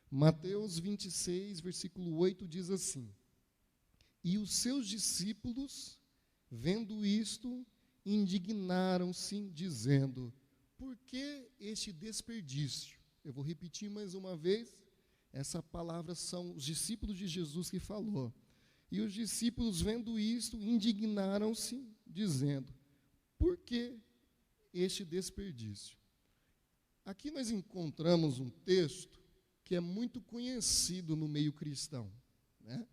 Mateus 26, versículo 8 diz assim: E os seus discípulos, vendo isto, indignaram-se, dizendo: Por que este desperdício? Eu vou repetir mais uma vez, essa palavra são os discípulos de Jesus que falou. E os discípulos, vendo isto, indignaram-se, dizendo: Por que este desperdício? Aqui nós encontramos um texto que é muito conhecido no meio cristão, né?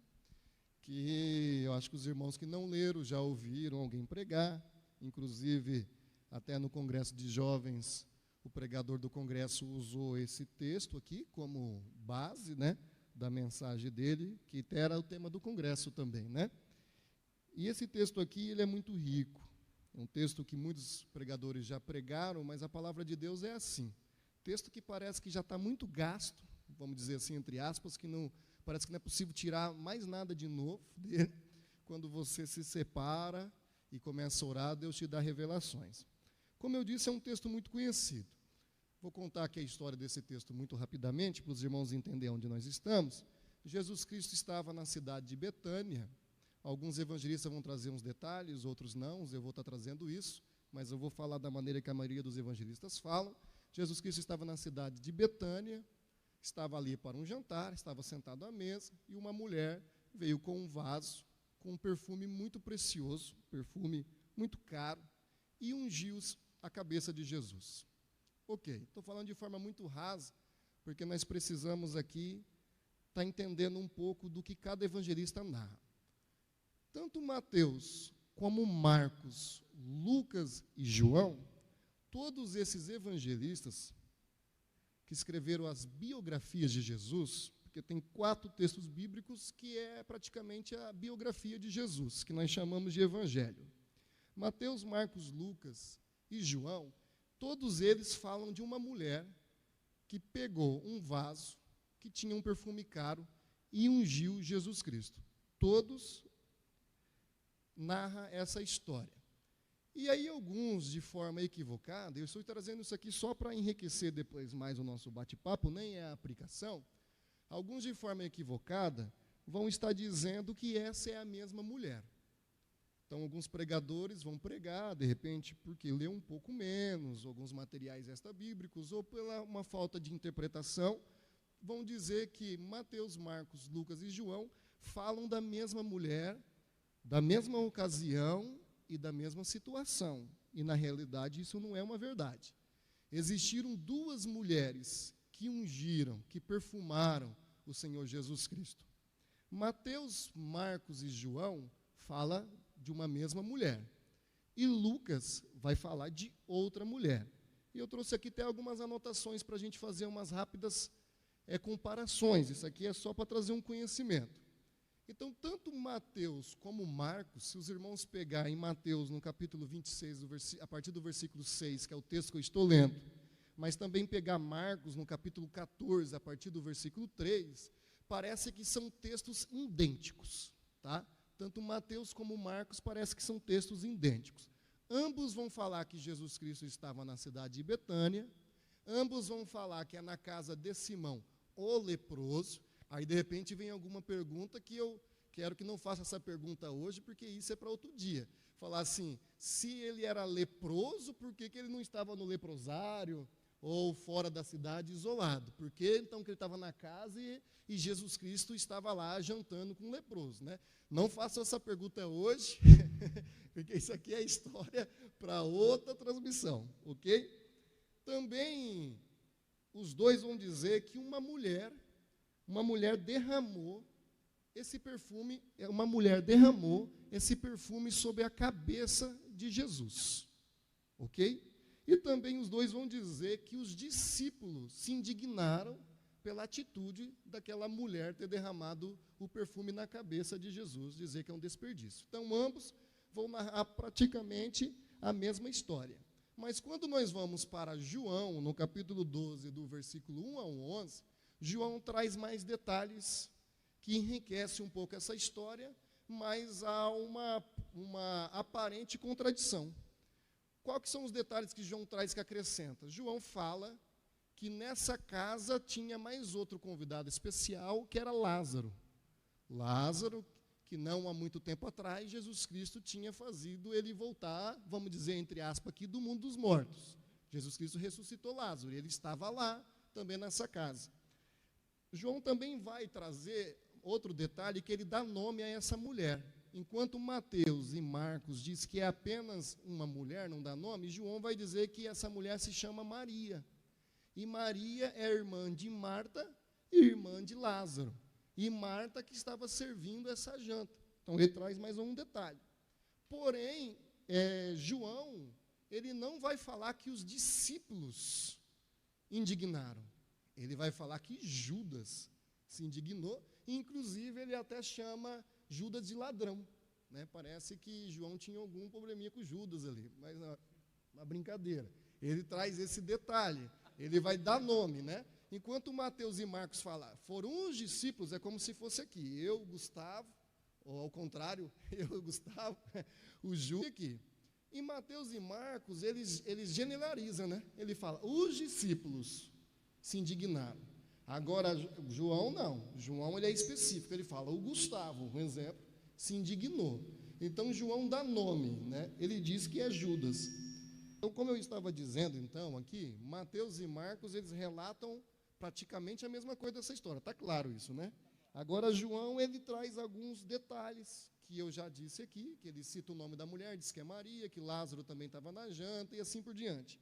Que eu acho que os irmãos que não leram já ouviram alguém pregar, inclusive até no congresso de jovens, o pregador do congresso usou esse texto aqui como base, né, da mensagem dele, que era o tema do congresso também, né? E esse texto aqui, ele é muito rico. É um texto que muitos pregadores já pregaram, mas a palavra de Deus é assim. Texto que parece que já está muito gasto, vamos dizer assim, entre aspas, que não, parece que não é possível tirar mais nada de novo dele. Quando você se separa e começa a orar, Deus te dá revelações. Como eu disse, é um texto muito conhecido. Vou contar aqui a história desse texto muito rapidamente, para os irmãos entenderem onde nós estamos. Jesus Cristo estava na cidade de Betânia. Alguns evangelistas vão trazer uns detalhes, outros não, eu vou estar trazendo isso, mas eu vou falar da maneira que a maioria dos evangelistas falam. Jesus Cristo estava na cidade de Betânia, estava ali para um jantar, estava sentado à mesa, e uma mulher veio com um vaso, com um perfume muito precioso, perfume muito caro, e ungiu a cabeça de Jesus. Ok, estou falando de forma muito rasa, porque nós precisamos aqui estar entendendo um pouco do que cada evangelista narra. Tanto Mateus, como Marcos, Lucas e João, todos esses evangelistas que escreveram as biografias de Jesus, porque tem 4 textos bíblicos que é praticamente a biografia de Jesus, que nós chamamos de evangelho. Mateus, Marcos, Lucas e João, todos eles falam de uma mulher que pegou um vaso que tinha um perfume caro e ungiu Jesus Cristo. Todos narram essa história. E aí alguns, de forma equivocada, eu estou trazendo isso aqui só para enriquecer depois mais o nosso bate-papo, nem é a aplicação, alguns de forma equivocada vão estar dizendo que essa é a mesma mulher. Então, alguns pregadores vão pregar, de repente, porque lê um pouco menos, alguns materiais extra-bíblicos, ou pela uma falta de interpretação, vão dizer que Mateus, Marcos, Lucas e João falam da mesma mulher, da mesma ocasião e da mesma situação. E, na realidade, isso não é uma verdade. Existiram 2 mulheres que ungiram, que perfumaram o Senhor Jesus Cristo. Mateus, Marcos e João fala de uma mesma mulher. E Lucas vai falar de outra mulher. E eu trouxe aqui até algumas anotações para a gente fazer umas rápidas comparações. Isso aqui é só para trazer um conhecimento. Então, tanto Mateus como Marcos, se os irmãos pegarem Mateus no capítulo 26, a partir do versículo 6, que é o texto que eu estou lendo, mas também pegar Marcos no capítulo 14, a partir do versículo 3, parece que são textos idênticos, tá? Tanto Mateus como Marcos parece que são textos idênticos. Ambos vão falar que Jesus Cristo estava na cidade de Betânia, ambos vão falar que é na casa de Simão, o leproso. Aí, de repente, vem alguma pergunta que eu quero que não faça essa pergunta hoje, porque isso é para outro dia. Falar assim, se ele era leproso, por que ele não estava no leprosário ou fora da cidade isolado? Por que então que ele estava na casa e Jesus Cristo estava lá jantando com um leproso, né? Não faça essa pergunta hoje, porque isso aqui é história para outra transmissão, ok? Também os 2 vão dizer que uma mulher derramou esse perfume, sobre a cabeça de Jesus, ok? E também os 2 vão dizer que os discípulos se indignaram pela atitude daquela mulher ter derramado o perfume na cabeça de Jesus, dizer que é um desperdício. Então, ambos vão narrar praticamente a mesma história. Mas quando nós vamos para João, no capítulo 12, do versículo 1 ao 11, João traz mais detalhes que enriquecem um pouco essa história, mas há uma aparente contradição. Quais são os detalhes que João traz que acrescenta? João fala que nessa casa tinha mais outro convidado especial, que era Lázaro. Lázaro, que não há muito tempo atrás, Jesus Cristo tinha fazido ele voltar, vamos dizer, entre aspas, aqui do mundo dos mortos. Jesus Cristo ressuscitou Lázaro, e ele estava lá, também nessa casa. João também vai trazer outro detalhe, que ele dá nome a essa mulher. Enquanto Mateus e Marcos diz que é apenas uma mulher, não dá nome, João vai dizer que essa mulher se chama Maria. E Maria é irmã de Marta e irmã de Lázaro. E Marta que estava servindo essa janta. Então, ele traz mais um detalhe. Porém, João, ele não vai falar que os discípulos indignaram. Ele vai falar que Judas se indignou. Inclusive, ele até chama Judas de ladrão. Né? Parece que João tinha algum probleminha com Judas ali. Mas, uma brincadeira. Ele traz esse detalhe. Ele vai dar nome, né? Enquanto Mateus e Marcos falam, foram os discípulos, é como se fosse aqui, eu, Gustavo, ou ao contrário, eu, Gustavo, o Ju aqui. Em Mateus e Marcos, eles generalizam, né? Ele fala, os discípulos se indignaram. Agora, João não. João, ele é específico, ele fala, o Gustavo, um exemplo, se indignou. Então, João dá nome, né? Ele diz que é Judas. Então, como eu estava dizendo, então, aqui, Mateus e Marcos, eles relatam praticamente a mesma coisa dessa história. Está claro isso, né? Agora, João, ele traz alguns detalhes que eu já disse aqui, que ele cita o nome da mulher, diz que é Maria, que Lázaro também estava na janta, e assim por diante.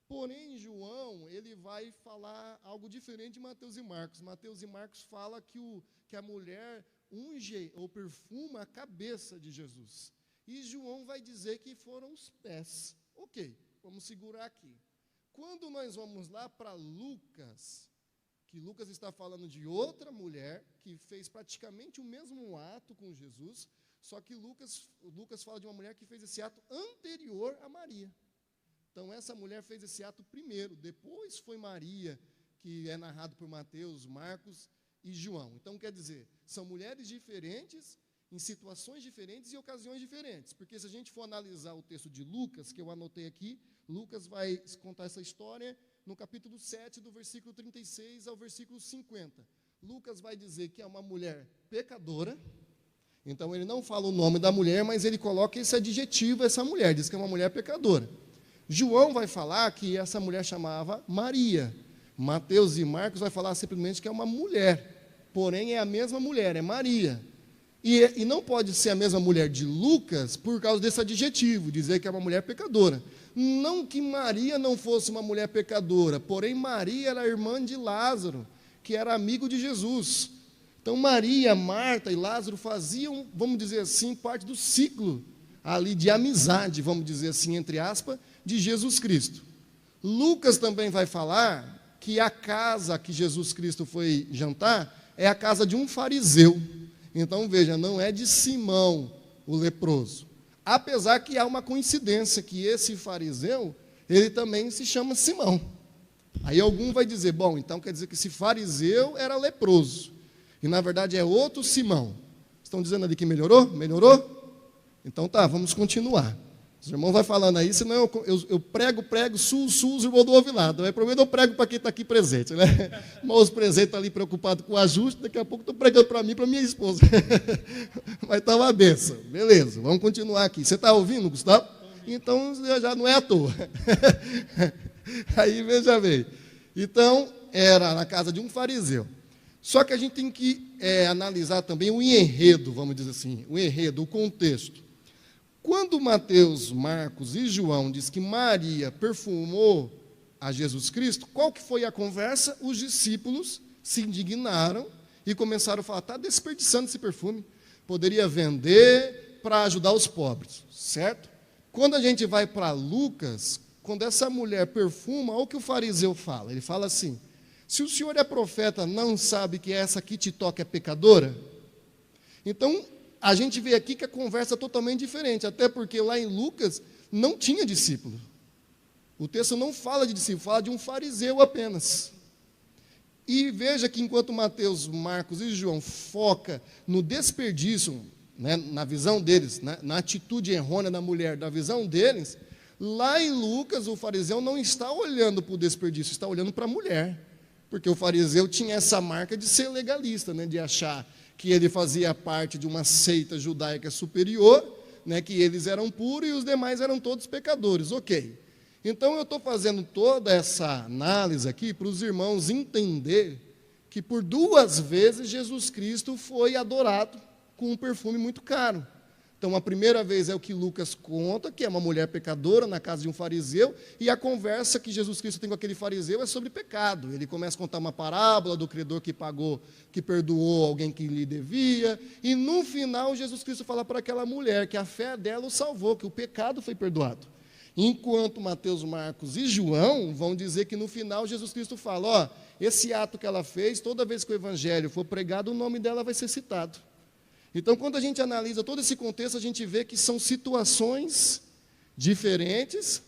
Porém, João, ele vai falar algo diferente de Mateus e Marcos. Mateus e Marcos fala que a mulher unge ou perfuma a cabeça de Jesus. E João vai dizer que foram os pés. Ok, vamos segurar aqui. Quando nós vamos lá para Lucas, que Lucas está falando de outra mulher que fez praticamente o mesmo ato com Jesus, só que Lucas fala de uma mulher que fez esse ato anterior a Maria. Então, essa mulher fez esse ato primeiro, depois foi Maria, que é narrado por Mateus, Marcos e João. Então, quer dizer, são mulheres diferentes, em situações diferentes e ocasiões diferentes. Porque se a gente for analisar o texto de Lucas, que eu anotei aqui, Lucas vai contar essa história no capítulo 7, do versículo 36 ao versículo 50. Lucas vai dizer que é uma mulher pecadora. Então, ele não fala o nome da mulher, mas ele coloca esse adjetivo a essa mulher, diz que é uma mulher pecadora. João vai falar que essa mulher chamava Maria. Mateus e Marcos vai falar simplesmente que é uma mulher. Porém, é a mesma mulher, é Maria. E não pode ser a mesma mulher de Lucas por causa desse adjetivo, dizer que é uma mulher pecadora. Não que Maria não fosse uma mulher pecadora, porém Maria era irmã de Lázaro, que era amigo de Jesus. Então Maria, Marta e Lázaro faziam, vamos dizer assim, parte do ciclo ali de amizade, vamos dizer assim, entre aspas, de Jesus Cristo. Lucas também vai falar que a casa que Jesus Cristo foi jantar é a casa de um fariseu. Então, veja, não é de Simão, o leproso. Apesar que há uma coincidência, que esse fariseu, ele também se chama Simão. Aí algum vai dizer, bom, então quer dizer que esse fariseu era leproso. E, na verdade, é outro Simão. Estão dizendo ali que melhorou? Melhorou? Então, tá, vamos continuar. Os irmãos vão falando aí, senão eu prego, os irmãos não ouvem nada. Mas, pelo menos eu prego para quem está aqui presente, né? Mas os presentes estão ali preocupados com o ajuste, daqui a pouco estou pregando para mim e para minha esposa. Mas está uma benção. Beleza, vamos continuar aqui. Você está ouvindo, Gustavo? Então, já não é à toa. Aí, veja bem. Então, era na casa de um fariseu. Só que a gente tem que analisar também o enredo, vamos dizer assim, o enredo, o contexto. Quando Mateus, Marcos e João diz que Maria perfumou a Jesus Cristo, qual que foi a conversa? Os discípulos se indignaram e começaram a falar, está desperdiçando esse perfume, poderia vender para ajudar os pobres, certo? Quando a gente vai para Lucas, quando essa mulher perfuma, olha o que o fariseu fala, ele fala assim, se o senhor é profeta, não sabe que essa que te toca é pecadora? Então, a gente vê aqui que a conversa é totalmente diferente, até porque lá em Lucas não tinha discípulo. O texto não fala de discípulo, fala de um fariseu apenas. E veja que enquanto Mateus, Marcos e João foca no desperdício, né, na visão deles, né, na atitude errônea da mulher, da visão deles, Lá em Lucas, o fariseu não está olhando para o desperdício, está olhando para a mulher. Porque o fariseu tinha essa marca de ser legalista, né, de achar que ele fazia parte de uma seita judaica superior, né, que eles eram puros e os demais eram todos pecadores. Ok. Então, eu estou fazendo toda essa análise aqui para os irmãos entender que por 2 vezes Jesus Cristo foi adorado com um perfume muito caro. Então, a primeira vez é o que Lucas conta, que é uma mulher pecadora na casa de um fariseu, e a conversa que Jesus Cristo tem com aquele fariseu é sobre pecado. Ele começa a contar uma parábola do credor que perdoou alguém que lhe devia, e no final Jesus Cristo fala para aquela mulher que a fé dela o salvou, que o pecado foi perdoado. Enquanto Mateus, Marcos e João vão dizer que no final Jesus Cristo fala, ó, esse ato que ela fez, toda vez que o evangelho for pregado, o nome dela vai ser citado. Então, quando a gente analisa todo esse contexto, a gente vê que são situações diferentes,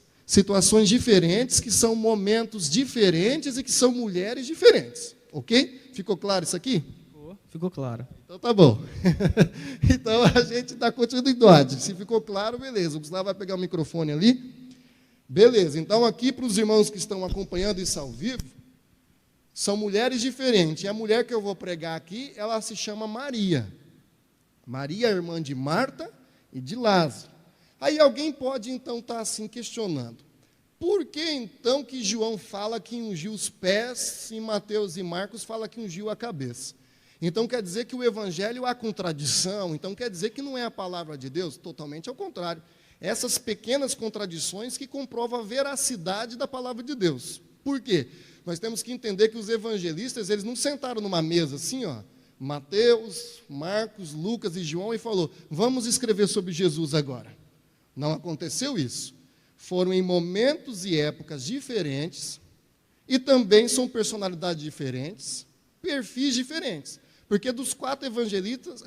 que são momentos diferentes e que são mulheres diferentes. Ok? Ficou claro isso aqui? Ficou claro. Então, tá bom. Então, a gente dá continuidade. Se ficou claro, beleza. O Gustavo vai pegar o microfone ali. Beleza. Então, aqui para os irmãos que estão acompanhando isso ao vivo, são mulheres diferentes. E a mulher que eu vou pregar aqui, ela se chama Maria. Maria, irmã de Marta e de Lázaro. Aí alguém pode, então, estar assim questionando. Por que, então, que João fala que ungiu os pés e Mateus e Marcos fala que ungiu a cabeça? Então, quer dizer que o evangelho há contradição? Então, quer dizer que não é a palavra de Deus? Totalmente ao contrário. Essas pequenas contradições que comprovam a veracidade da palavra de Deus. Por quê? Nós temos que entender que os evangelistas, eles não sentaram numa mesa assim, ó, Mateus, Marcos, Lucas e João, e falou, vamos escrever sobre Jesus agora. Não aconteceu isso. Foram em momentos e épocas diferentes, e também são personalidades diferentes, perfis diferentes. Porque dos 4 evangelistas,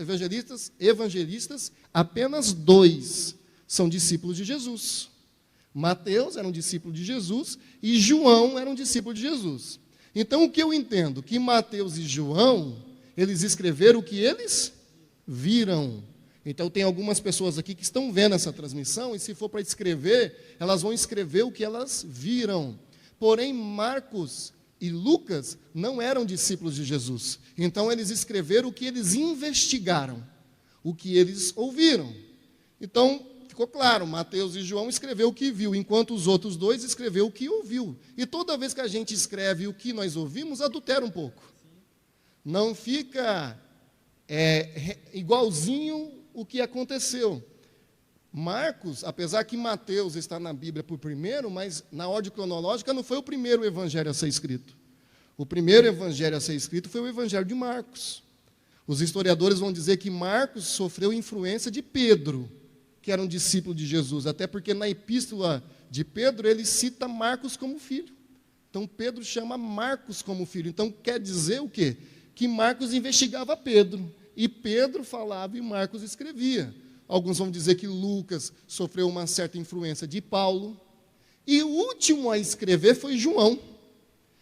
apenas 2 são discípulos de Jesus. Mateus era um discípulo de Jesus, e João era um discípulo de Jesus. Então, o que eu entendo? Que Mateus e João, eles escreveram o que eles viram. Então, tem algumas pessoas aqui que estão vendo essa transmissão, e se for para escrever, elas vão escrever o que elas viram. Porém, Marcos e Lucas não eram discípulos de Jesus. Então, eles escreveram o que eles investigaram, o que eles ouviram. Então, ficou claro, Mateus e João escreveu o que viu, enquanto os outros 2 escreveu o que ouviu. E toda vez que a gente escreve o que nós ouvimos, adultera um pouco. Não fica igualzinho o que aconteceu. Marcos, apesar que Mateus está na Bíblia por primeiro, mas na ordem cronológica não foi o primeiro evangelho a ser escrito. O primeiro evangelho a ser escrito foi o evangelho de Marcos. Os historiadores vão dizer que Marcos sofreu influência de Pedro, que era um discípulo de Jesus, até porque na epístola de Pedro ele cita Marcos como filho. Então Pedro chama Marcos como filho. Então quer dizer o quê? Que Marcos investigava Pedro, e Pedro falava e Marcos escrevia. Alguns vão dizer que Lucas sofreu uma certa influência de Paulo, e o último a escrever foi João.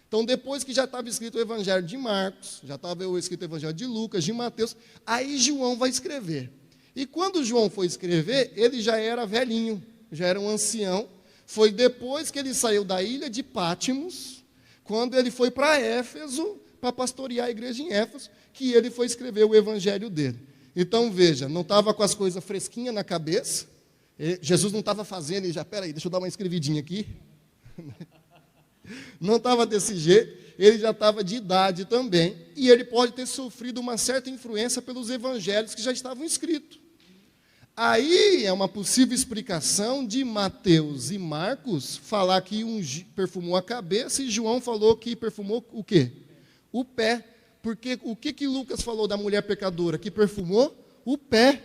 Então, depois que já estava escrito o evangelho de Marcos, já estava escrito o evangelho de Lucas, de Mateus, aí João vai escrever. E quando João foi escrever, ele já era velhinho, já era um ancião. Foi depois que ele saiu da ilha de Pátimos, quando ele foi para Éfeso, para pastorear a igreja em Éfeso, que ele foi escrever o evangelho dele. Então, veja, não estava com as coisas fresquinhas na cabeça, Jesus não estava fazendo, e já, peraí, deixa eu dar uma escrevidinha aqui. Não estava desse jeito, ele já estava de idade também, e ele pode ter sofrido uma certa influência pelos evangelhos que já estavam escritos. Aí é uma possível explicação de Mateus e Marcos falar que perfumou a cabeça, e João falou que perfumou o quê? O pé. Porque o que Lucas falou da mulher pecadora? Que perfumou o pé.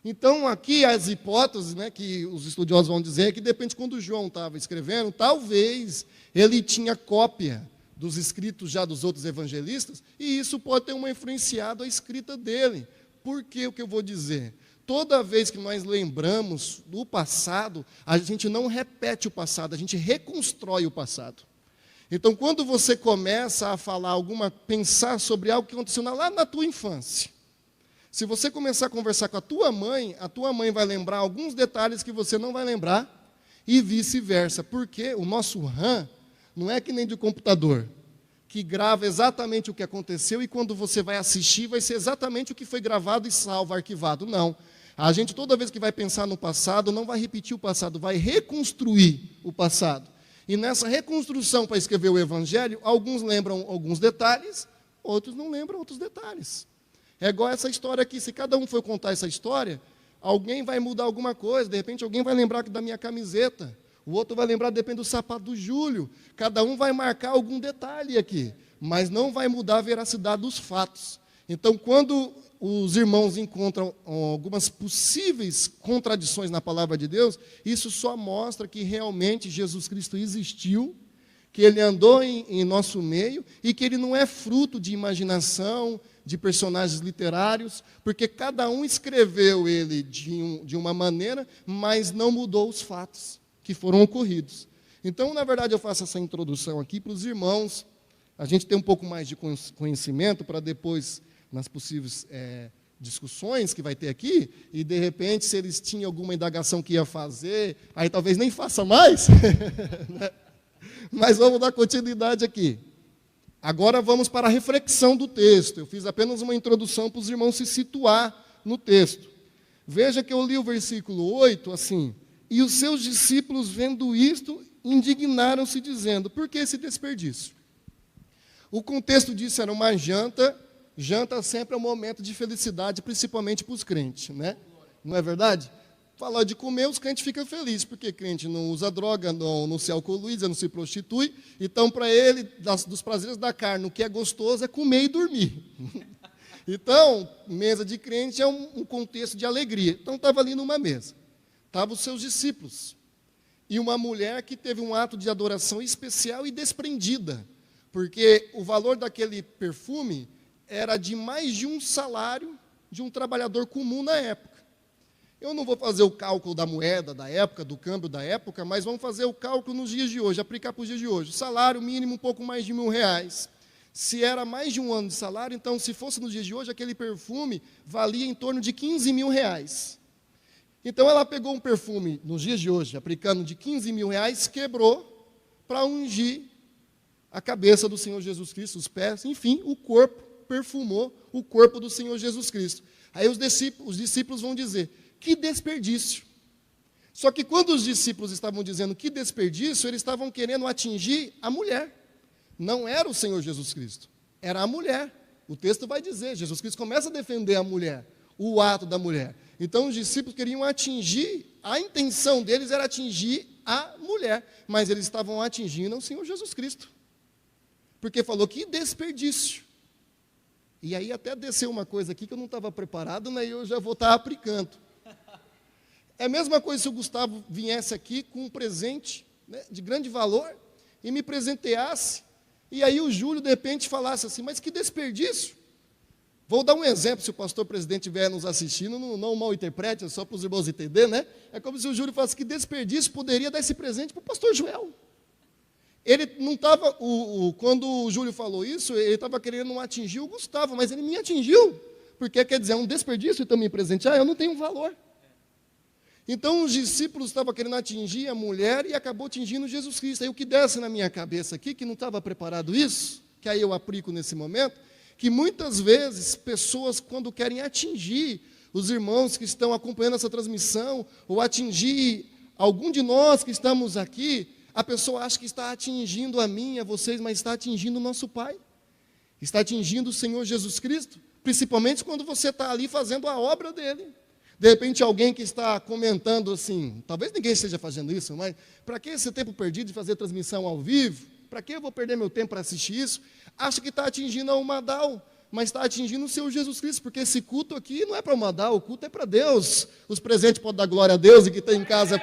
Então, aqui as hipóteses, né, que os estudiosos vão dizer, é que depende de quando João estava escrevendo, talvez ele tinha cópia dos escritos já dos outros evangelistas, e isso pode ter uma influenciado a escrita dele. Por que o que eu vou dizer? Toda vez que nós lembramos do passado, a gente não repete o passado, a gente reconstrói o passado. Então, quando você começa a falar pensar sobre algo que aconteceu lá na tua infância, se você começar a conversar com a tua mãe vai lembrar alguns detalhes que você não vai lembrar, e vice-versa, porque o nosso RAM não é que nem de computador, que grava exatamente o que aconteceu e quando você vai assistir vai ser exatamente o que foi gravado e salvo, arquivado. Não. A gente, toda vez que vai pensar no passado, não vai repetir o passado, vai reconstruir o passado. E nessa reconstrução para escrever o Evangelho, alguns lembram alguns detalhes, outros não lembram outros detalhes. É igual essa história aqui, se cada um for contar essa história, alguém vai mudar alguma coisa, de repente alguém vai lembrar da minha camiseta, o outro vai lembrar, depende do sapato do Júlio, cada um vai marcar algum detalhe aqui, mas não vai mudar a veracidade dos fatos. Então, quando os irmãos encontram algumas possíveis contradições na palavra de Deus, isso só mostra que realmente Jesus Cristo existiu, que Ele andou em nosso meio e que Ele não é fruto de imaginação, de personagens literários, porque cada um escreveu Ele de uma maneira, mas não mudou os fatos que foram ocorridos. Então, na verdade, eu faço essa introdução aqui para os irmãos, a gente ter um pouco mais de conhecimento para depois, nas possíveis discussões que vai ter aqui, e de repente, se eles tinham alguma indagação que ia fazer, aí talvez nem faça mais, né? Mas vamos dar continuidade aqui. Agora vamos para a reflexão do texto. Eu fiz apenas uma introdução para os irmãos se situar no texto. Veja que eu li o versículo 8 assim: e os seus discípulos, vendo isto, indignaram-se, dizendo: por que esse desperdício? O contexto disso era uma janta. Janta sempre é um momento de felicidade, principalmente para os crentes, né? Não é verdade? Falar de comer, os crentes ficam felizes, porque crente não usa droga, não se alcooliza, não se prostitui. Então, para ele, dos prazeres da carne, o que é gostoso é comer e dormir. Então, mesa de crente é um contexto de alegria. Então, estava ali numa mesa. Estavam os seus discípulos. E uma mulher que teve um ato de adoração especial e desprendida. Porque o valor daquele perfume era de mais de um salário de um trabalhador comum na época. Eu não vou fazer o cálculo da moeda da época, do câmbio da época, mas vamos fazer o cálculo nos dias de hoje, aplicar para os dias de hoje. O salário mínimo um pouco mais de R$1.000. Se era mais de um ano de salário, então, se fosse nos dias de hoje, aquele perfume valia em torno de R$15.000. Então, ela pegou um perfume, nos dias de hoje, aplicando de R$15.000, quebrou para ungir a cabeça do Senhor Jesus Cristo, os pés, enfim, o corpo, perfumou o corpo do Senhor Jesus Cristo. Aí os discípulos vão dizer: que desperdício. Só que quando os discípulos estavam dizendo que desperdício, eles estavam querendo atingir a mulher. Não era o Senhor Jesus Cristo, era a mulher. O texto vai dizer, Jesus Cristo começa a defender a mulher, o ato da mulher. Então os discípulos queriam atingir, a intenção deles era atingir a mulher, mas eles estavam atingindo o Senhor Jesus Cristo. Porque falou que desperdício. E aí até desceu uma coisa aqui que eu não estava preparado, né, e eu já vou estar aplicando. É a mesma coisa se o Gustavo viesse aqui com um presente, né, de grande valor e me presenteasse, e aí o Júlio de repente falasse assim: mas que desperdício. Vou dar um exemplo, se o pastor presidente estiver nos assistindo, não mal interprete, é só para os irmãos entenderem, né? É como se o Júlio falasse: que desperdício, poderia dar esse presente para o pastor Joel. Ele não estava, quando o Júlio falou isso, ele estava querendo atingir o Gustavo, mas ele me atingiu, porque quer dizer, é um desperdício então me presentear, eu não tenho valor. Então os discípulos estavam querendo atingir a mulher e acabou atingindo Jesus Cristo. Aí o que desce na minha cabeça aqui, que não estava preparado isso, que aí eu aplico nesse momento, que muitas vezes pessoas, quando querem atingir os irmãos que estão acompanhando essa transmissão, ou atingir algum de nós que estamos aqui, a pessoa acha que está atingindo a mim, a vocês, mas está atingindo o nosso Pai. Está atingindo o Senhor Jesus Cristo, principalmente quando você está ali fazendo a obra dele. De repente, alguém que está comentando assim, talvez ninguém esteja fazendo isso, mas para que esse tempo perdido de fazer transmissão ao vivo? Para que eu vou perder meu tempo para assistir isso? Acha que está atingindo a Umadal, mas está atingindo o Senhor Jesus Cristo, porque esse culto aqui não é para Umadal, o culto é para Deus. Os presentes podem dar glória a Deus e quem está em casa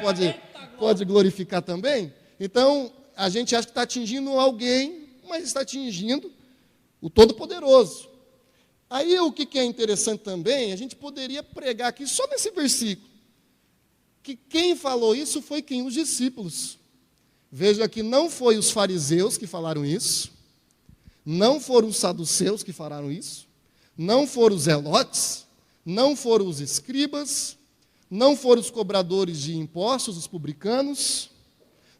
pode glorificar também. Então, a gente acha que está atingindo alguém, mas está atingindo o Todo-Poderoso. Aí, o que é interessante também, a gente poderia pregar aqui só nesse versículo, que quem falou isso foi quem? Os discípulos. Veja que não foi os fariseus que falaram isso, não foram os saduceus que falaram isso, não foram os zelotes, não foram os escribas, não foram os cobradores de impostos, os publicanos,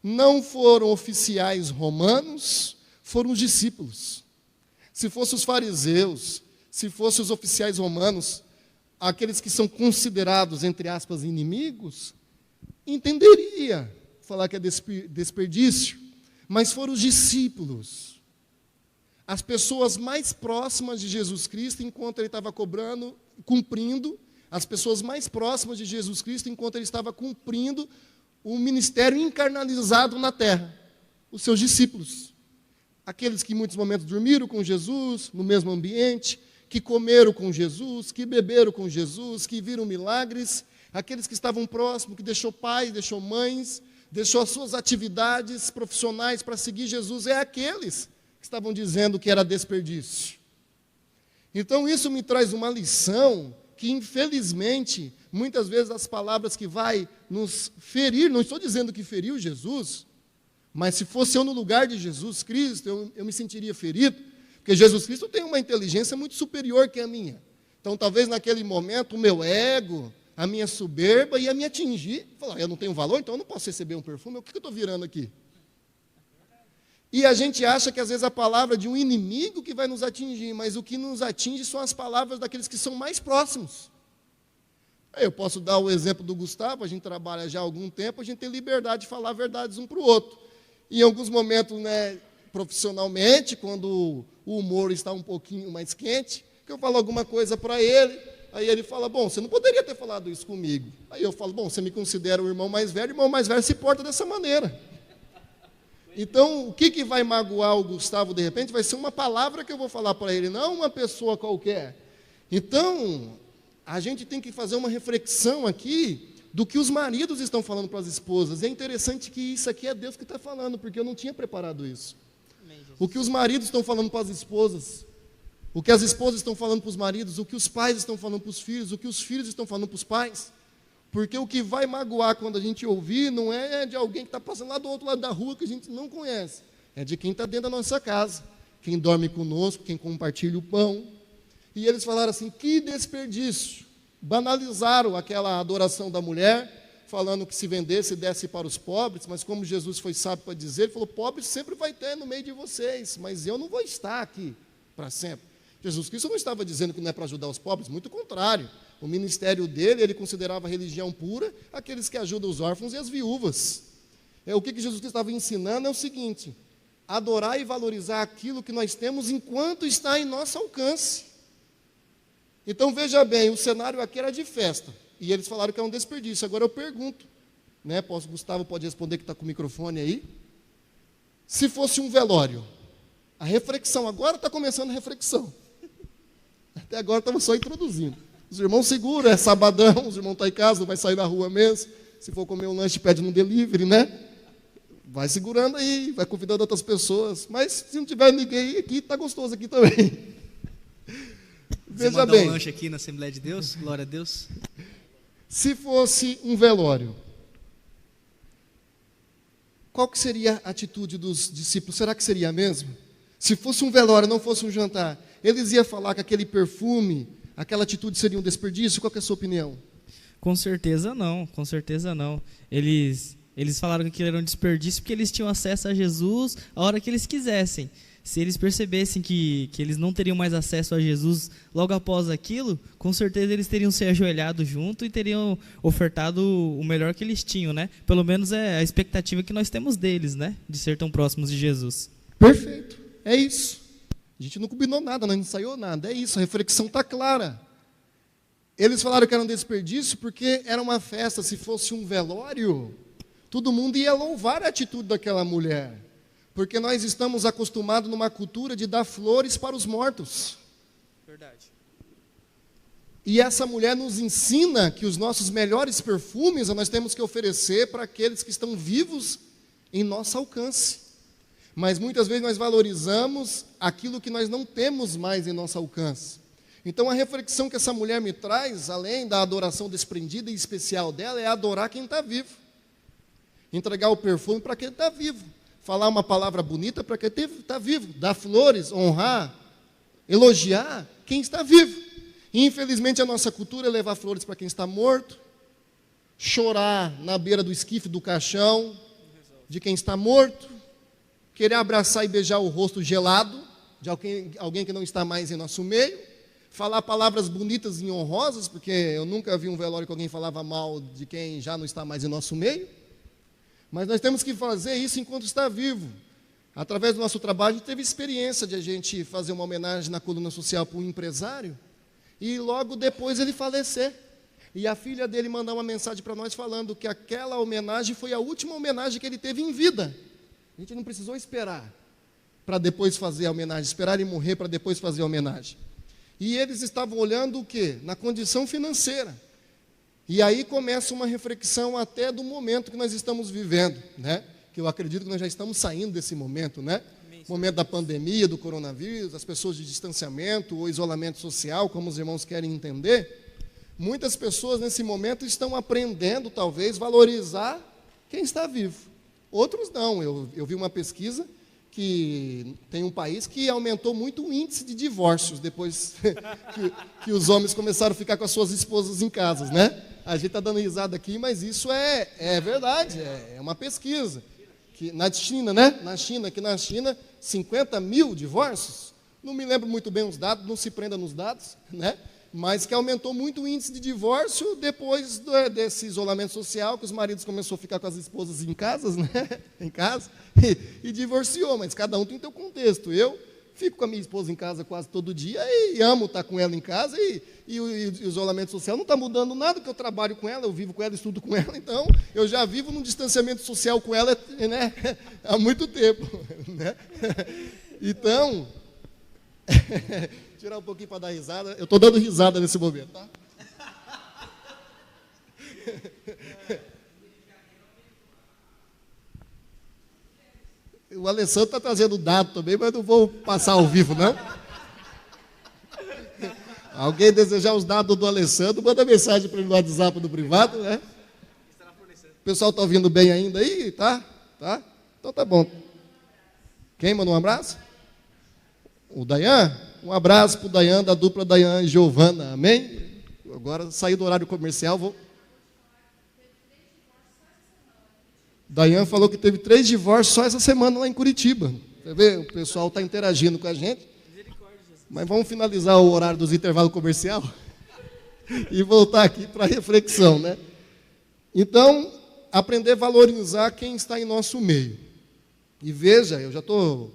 não foram oficiais romanos, foram os discípulos. Se fossem os fariseus, se fossem os oficiais romanos, aqueles que são considerados, entre aspas, inimigos, entenderia falar que é desperdício, mas foram os discípulos, as pessoas mais próximas de Jesus Cristo, enquanto ele estava cumprindo, as pessoas mais próximas de Jesus Cristo, enquanto ele estava cumprindo o ministério encarnalizado na terra, os seus discípulos. Aqueles que em muitos momentos dormiram com Jesus, no mesmo ambiente, que comeram com Jesus, que beberam com Jesus, que viram milagres, aqueles que estavam próximos, que deixou pais, deixou mães, deixou as suas atividades profissionais para seguir Jesus, é aqueles que estavam dizendo que era desperdício. Então isso me traz uma lição que, infelizmente, muitas vezes as palavras que vai nos ferir, não estou dizendo que feriu Jesus, mas se fosse eu no lugar de Jesus Cristo, eu me sentiria ferido, porque Jesus Cristo tem uma inteligência muito superior que a minha. Então, talvez naquele momento, o meu ego, a minha soberba ia me atingir, falar, eu não tenho valor, então eu não posso receber um perfume, o que eu estou virando aqui? E a gente acha que às vezes a palavra de um inimigo que vai nos atingir, mas o que nos atinge são as palavras daqueles que são mais próximos. Eu posso dar o exemplo do Gustavo, a gente trabalha já há algum tempo, a gente tem liberdade de falar verdades um para o outro. E em alguns momentos, profissionalmente, quando o humor está um pouquinho mais quente, que eu falo alguma coisa para ele, aí ele fala, bom, você não poderia ter falado isso comigo. Aí eu falo, bom, você me considera o irmão mais velho se porta dessa maneira. Então, o que vai magoar o Gustavo, de repente, vai ser uma palavra que eu vou falar para ele, não uma pessoa qualquer. Então, a gente tem que fazer uma reflexão aqui do que os maridos estão falando para as esposas. É interessante que isso aqui é Deus que está falando, porque eu não tinha preparado isso. O que os maridos estão falando para as esposas, o que as esposas estão falando para os maridos, o que os pais estão falando para os filhos, o que os filhos estão falando para os pais. Porque o que vai magoar quando a gente ouvir não é de alguém que está passando lá do outro lado da rua que a gente não conhece. É de quem está dentro da nossa casa, quem dorme conosco, quem compartilha o pão. E eles falaram assim, que desperdício. Banalizaram aquela adoração da mulher, falando que se vendesse, desse para os pobres, mas como Jesus foi sábio para dizer, ele falou, pobre sempre vai ter no meio de vocês, mas eu não vou estar aqui para sempre. Jesus Cristo não estava dizendo que não é para ajudar os pobres, muito contrário. O ministério dele, ele considerava a religião pura aqueles que ajudam os órfãos e as viúvas. O que Jesus Cristo estava ensinando é o seguinte, adorar e valorizar aquilo que nós temos enquanto está em nosso alcance. Então, veja bem, o cenário aqui era de festa, e eles falaram que é um desperdício. Agora eu pergunto, Gustavo pode responder que está com o microfone aí, se fosse um velório, a reflexão, agora está começando a reflexão, até agora estamos só introduzindo. Os irmãos seguram, é sabadão, os irmãos estão em casa, não vai sair na rua mesmo. Se for comer um lanche, pede no delivery, Vai segurando aí, vai convidando outras pessoas. Mas se não tiver ninguém aqui, está gostoso aqui também. Veja bem. Um lanche aqui na Assembleia de Deus, glória a Deus. Se fosse um velório, qual que seria a atitude dos discípulos? Será que seria a mesma? Se fosse um velório, não fosse um jantar, eles iam falar que aquele perfume, aquela atitude seria um desperdício? Qual que é a sua opinião? Com certeza não, com certeza não. Eles falaram que aquilo era um desperdício porque eles tinham acesso a Jesus a hora que eles quisessem. Se eles percebessem que eles não teriam mais acesso a Jesus logo após aquilo, com certeza eles teriam se ajoelhado junto e teriam ofertado o melhor que eles tinham, Pelo menos é a expectativa que nós temos deles, de ser tão próximos de Jesus. Perfeito, é isso. A gente não combinou nada, não ensaiou nada, é isso, a reflexão está clara. Eles falaram que era um desperdício porque era uma festa, se fosse um velório, todo mundo ia louvar a atitude daquela mulher. Porque nós estamos acostumados numa cultura de dar flores para os mortos. Verdade. E essa mulher nos ensina que os nossos melhores perfumes nós temos que oferecer para aqueles que estão vivos em nosso alcance. Mas muitas vezes nós valorizamos aquilo que nós não temos mais em nosso alcance. Então a reflexão que essa mulher me traz, além da adoração desprendida e especial dela, é adorar quem está vivo. Entregar o perfume para quem está vivo. Falar uma palavra bonita para quem está vivo. Dar flores, honrar, elogiar quem está vivo. E infelizmente a nossa cultura é levar flores para quem está morto. chorar na beira do esquife do caixão de quem está morto, querer abraçar e beijar o rosto gelado de alguém que não está mais em nosso meio, falar palavras bonitas e honrosas, porque eu nunca vi um velório que alguém falava mal de quem já não está mais em nosso meio, mas nós temos que fazer isso enquanto está vivo. Através do nosso trabalho, a gente teve experiência de a gente fazer uma homenagem na coluna social para um empresário, e logo depois ele falecer. E a filha dele mandar uma mensagem para nós falando que aquela homenagem foi a última homenagem que ele teve em vida. A gente não precisou esperar para depois fazer a homenagem, esperar ele morrer para depois fazer a homenagem. E eles estavam olhando o quê? Na condição financeira. E aí começa uma reflexão até do momento que nós estamos vivendo, né? Que eu acredito que nós já estamos saindo desse momento, né? Momento da pandemia, do coronavírus, as pessoas de distanciamento ou isolamento social, como os irmãos querem entender. Muitas pessoas nesse momento estão aprendendo, talvez, valorizar quem está vivo. Outros não. Eu vi uma pesquisa que tem um país que aumentou muito o índice de divórcios depois que os homens começaram a ficar com as suas esposas em casa, né? A gente está dando risada aqui, mas isso é verdade, é uma pesquisa. Que na China, né? Na China, 50 mil divórcios. Não me lembro muito bem os dados, não se prenda nos dados, né? Mas que aumentou muito o índice de divórcio depois desse isolamento social, que os maridos começaram a ficar com as esposas em casa, né? Em casa, e divorciou, mas cada um tem o seu contexto. Eu fico com a minha esposa em casa quase todo dia e amo estar com ela em casa, e o isolamento social não está mudando nada, porque eu trabalho com ela, eu vivo com ela, estudo com ela, então eu já vivo num distanciamento social com ela, né? Há muito tempo, né? Então... tirar um pouquinho para dar risada. Eu estou dando risada nesse momento, tá? O Alessandro está trazendo dado também, mas não vou passar ao vivo, não. Alguém desejar os dados do Alessandro, manda mensagem para ele no WhatsApp do privado, né? O pessoal está ouvindo bem ainda aí, tá? Então tá bom. Quem manda um abraço? O Dayan? Um abraço para o Dayan, da dupla Dayan e Giovana, amém? Agora saí do horário comercial, vou... Dayan falou que teve 3 divórcios só essa semana lá em Curitiba. Você vê, o pessoal está interagindo com a gente. Mas vamos finalizar o horário dos intervalos comercial e voltar aqui para a reflexão, né? Então, aprender a valorizar quem está em nosso meio. E veja, eu já estou